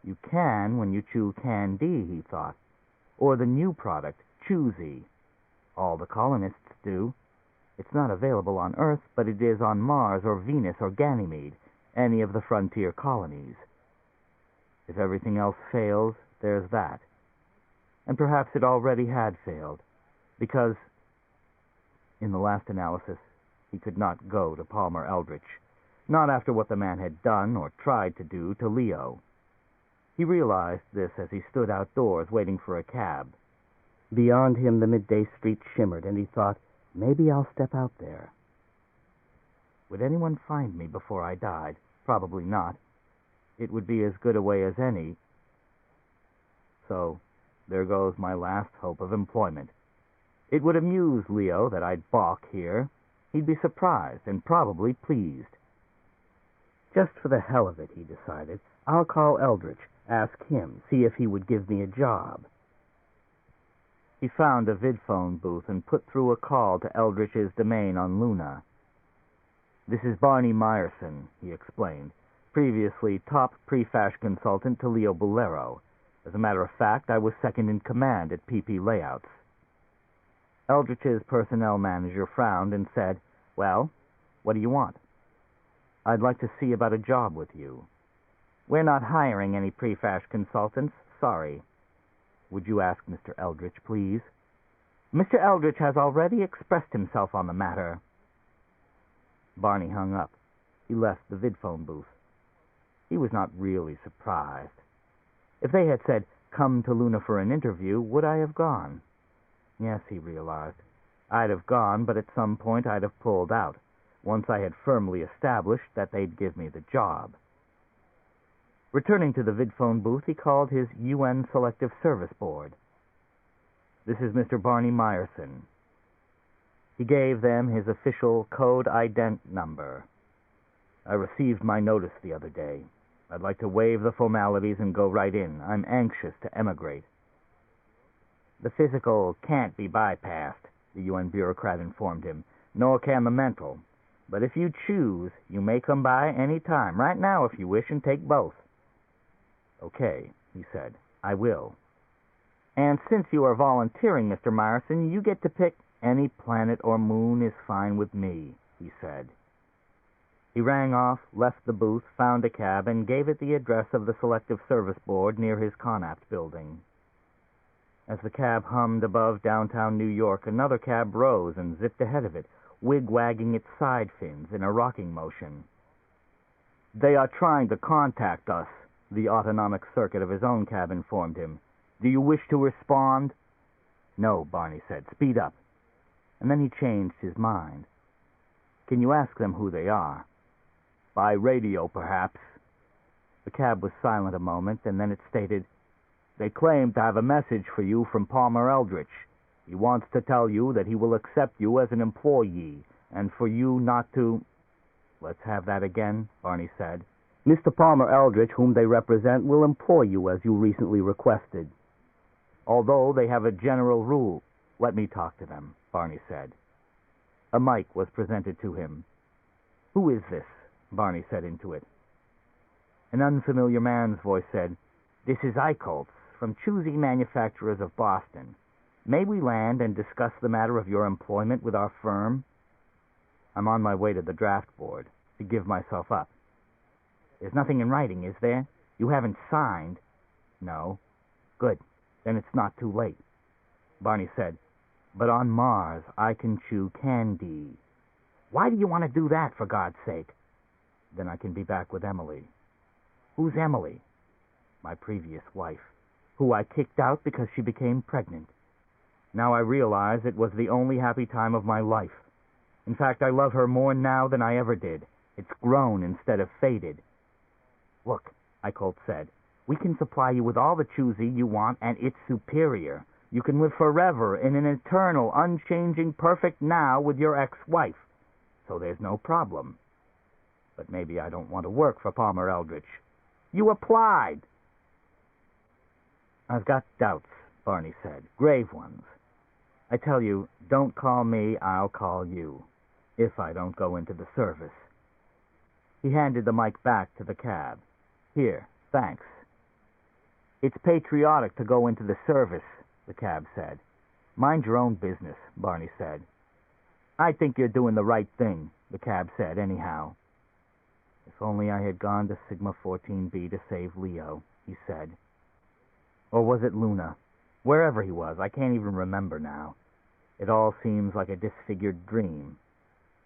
A: You can when you chew candy, he thought, or the new product, Choosy. All the colonists do. It's not available on Earth, but it is on Mars or Venus or Ganymede, any of the frontier colonies. If everything else fails, there's that. And perhaps it already had failed, because, in the last analysis, he could not go to Palmer Eldritch, not after what the man had done or tried to do to Leo. He realized this as he stood outdoors waiting for a cab. Beyond him the midday street shimmered, and he thought, maybe I'll step out there. Would anyone find me before I died? Probably not. It would be as good a way as any. So, there goes my last hope of employment. It would amuse Leo that I'd balk here. He'd be surprised and probably pleased. Just for the hell of it, he decided, I'll call Eldritch, ask him, see if he would give me a job. He found a vidphone booth and put through a call to Eldritch's domain on Luna. "This is Barney Meyerson," he explained, previously top prefash consultant to Leo Bolero. As a matter of fact, I was second in command at PP Layouts. Eldritch's personnel manager frowned and said, "Well, what do you want?" "I'd like to see about a job with you." "We're not hiring any prefash consultants. Sorry." "Would you ask Mr. Eldritch, please?" "Mr. Eldritch has already expressed himself on the matter." Barney hung up. He left the vidphone booth. He was not really surprised. If they had said, "Come to Luna for an interview," would I have gone? Yes, he realized. I'd have gone, but at some point I'd have pulled out, once I had firmly established that they'd give me the job. Returning to the vidphone booth, he called his UN Selective Service Board. "This is Mr. Barney Meyerson." He gave them his official code ident number. "I received my notice the other day. I'd like to waive the formalities and go right in. I'm anxious to emigrate." "The physical can't be bypassed," the UN bureaucrat informed him, "nor can the mental. But if you choose, you may come by any time, right now if you wish, and take both." "Okay," he said, "I will." "And since you are volunteering, Mr. Meyerson, you get to pick any planet or moon is fine with me," he said. He rang off, left the booth, found a cab, and gave it the address of the Selective Service Board near his Connaught building. As the cab hummed above downtown New York, another cab rose and zipped ahead of it, wig-wagging its side fins in a rocking motion. "They are trying to contact us," the autonomic circuit of his own cab informed him. "Do you wish to respond?" "No," Barney said. "Speed up." And then he changed his mind. "Can you ask them who they are?" "By radio, perhaps." The cab was silent a moment, and then it stated, "They claim to have a message for you from Palmer Eldritch. He wants to tell you that he will accept you as an employee, and for you not to—" "Let's have that again," Barney said. "Mr. Palmer Eldritch, whom they represent, will employ you as you recently requested. Although they have a general rule—" "Let me talk to them," Barney said. A mic was presented to him. "Who is this?" Barney said into it. An unfamiliar man's voice said, "This is Eichholtz, from Choosy Manufacturers of Boston. May we land and discuss the matter of your employment with our firm?" "I'm on my way to the draft board, to give myself up." "There's nothing in writing, is there? You haven't signed?" "No." "Good. Then it's not too late." Barney said, "But on Mars, I can chew candy." "Why do you want to do that, for God's sake?" "Then I can be back with Emily." "Who's Emily?" "My previous wife, who I kicked out because she became pregnant. Now I realize it was the only happy time of my life. In fact, I love her more now than I ever did. It's grown instead of faded." "Look," Eichholtz said, "we can supply you with all the choosy you want, and it's superior. You can live forever in an eternal, unchanging, perfect now with your ex-wife. So there's no problem. But maybe I don't want to work for Palmer Eldritch." "You applied." "I've got doubts," Barney said. "Grave ones. I tell you, don't call me, I'll call you. If I don't go into the service." He handed the mic back to the cab. "Here, thanks." "It's patriotic to go into the service," the cab said. "Mind your own business," Barney said. "I think you're doing the right thing," the cab said, anyhow. "If only I had gone to Sigma 14B to save Leo," he said. Or was it Luna? Wherever he was, I can't even remember now. It all seems like a disfigured dream.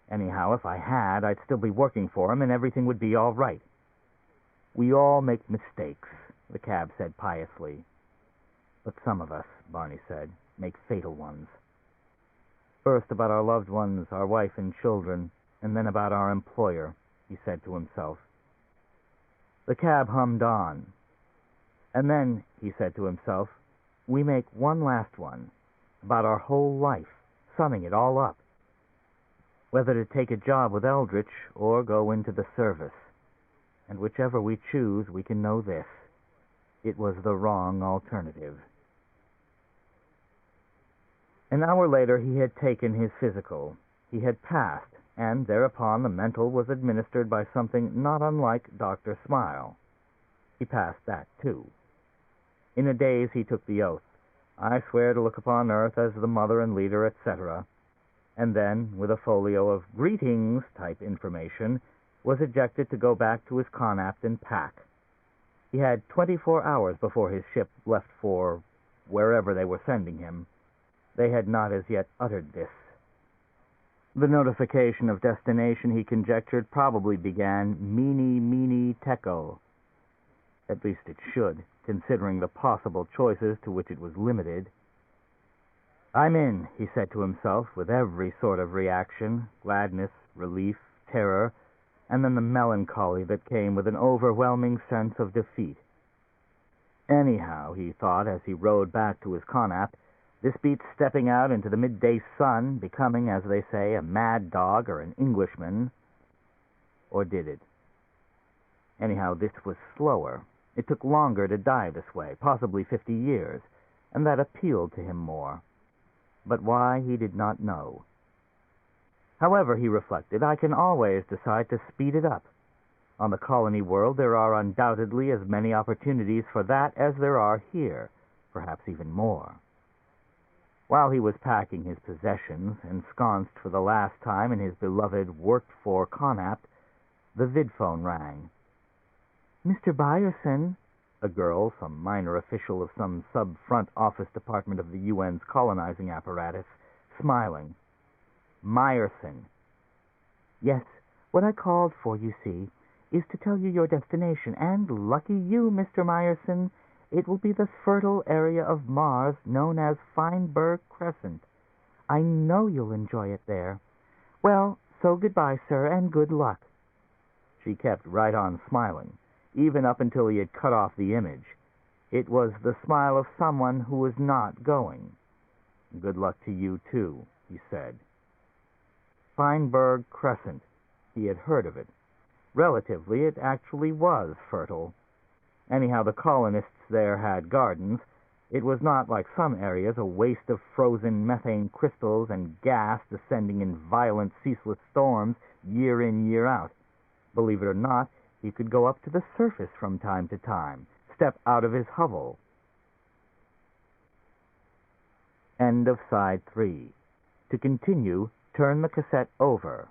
A: Anyhow, if I had, I'd still be working for him, and everything would be all right. "We all make mistakes," the cab said piously. "But some of us," Barney said, "make fatal ones. First about our loved ones, our wife and children, and then about our employer," he said to himself. The cab hummed on. "And then," he said to himself, "we make one last one, about our whole life, summing it all up. Whether to take a job with Eldritch or go into the service. And whichever we choose, we can know this. It was the wrong alternative." An hour later he had taken his physical. He had passed, and thereupon the mental was administered by something not unlike Dr. Smile. He passed that, too. In a daze he took the oath. "I swear to look upon Earth as the mother and leader, etc." And then, with a folio of greetings-type information, was ejected to go back to his Connaught and pack. He had 24 hours before his ship left for wherever they were sending him. They had not as yet uttered this. The notification of destination, he conjectured, probably began Mene Tekel. At least it should, considering the possible choices to which it was limited. "I'm in," he said to himself, with every sort of reaction, gladness, relief, terror, and then the melancholy that came with an overwhelming sense of defeat. Anyhow, he thought as he rode back to his Connaught, this beats stepping out into the midday sun, becoming, as they say, a mad dog or an Englishman. Or did it? Anyhow, this was slower. It took longer to die this way, possibly 50 years, and that appealed to him more. But why, he did not know. However, he reflected, I can always decide to speed it up. On the colony world, there are undoubtedly as many opportunities for that as there are here, perhaps even more. While he was packing his possessions, ensconced for the last time in his beloved worked-for Connaught, the vidphone rang. "Mr. Byerson," a girl, some minor official of some sub-front office department of the UN's colonizing apparatus, smiling. "Myerson." "Yes, what I called for, you see, is to tell you your destination, and lucky you, Mr. Myerson, it will be the fertile area of Mars known as Feinberg Crescent. I know you'll enjoy it there. Well, so goodbye, sir, and good luck." She kept right on smiling, even up until he had cut off the image. It was the smile of someone who was not going. "Good luck to you, too," he said. Feinberg Crescent. He had heard of it. Relatively, it actually was fertile. Anyhow, the colonists there had gardens. It was not, like some areas, a waste of frozen methane crystals and gas descending in violent, ceaseless storms year in, year out. Believe it or not, he could go up to the surface from time to time, step out of his hovel. End of side 3. To continue, turn the cassette over.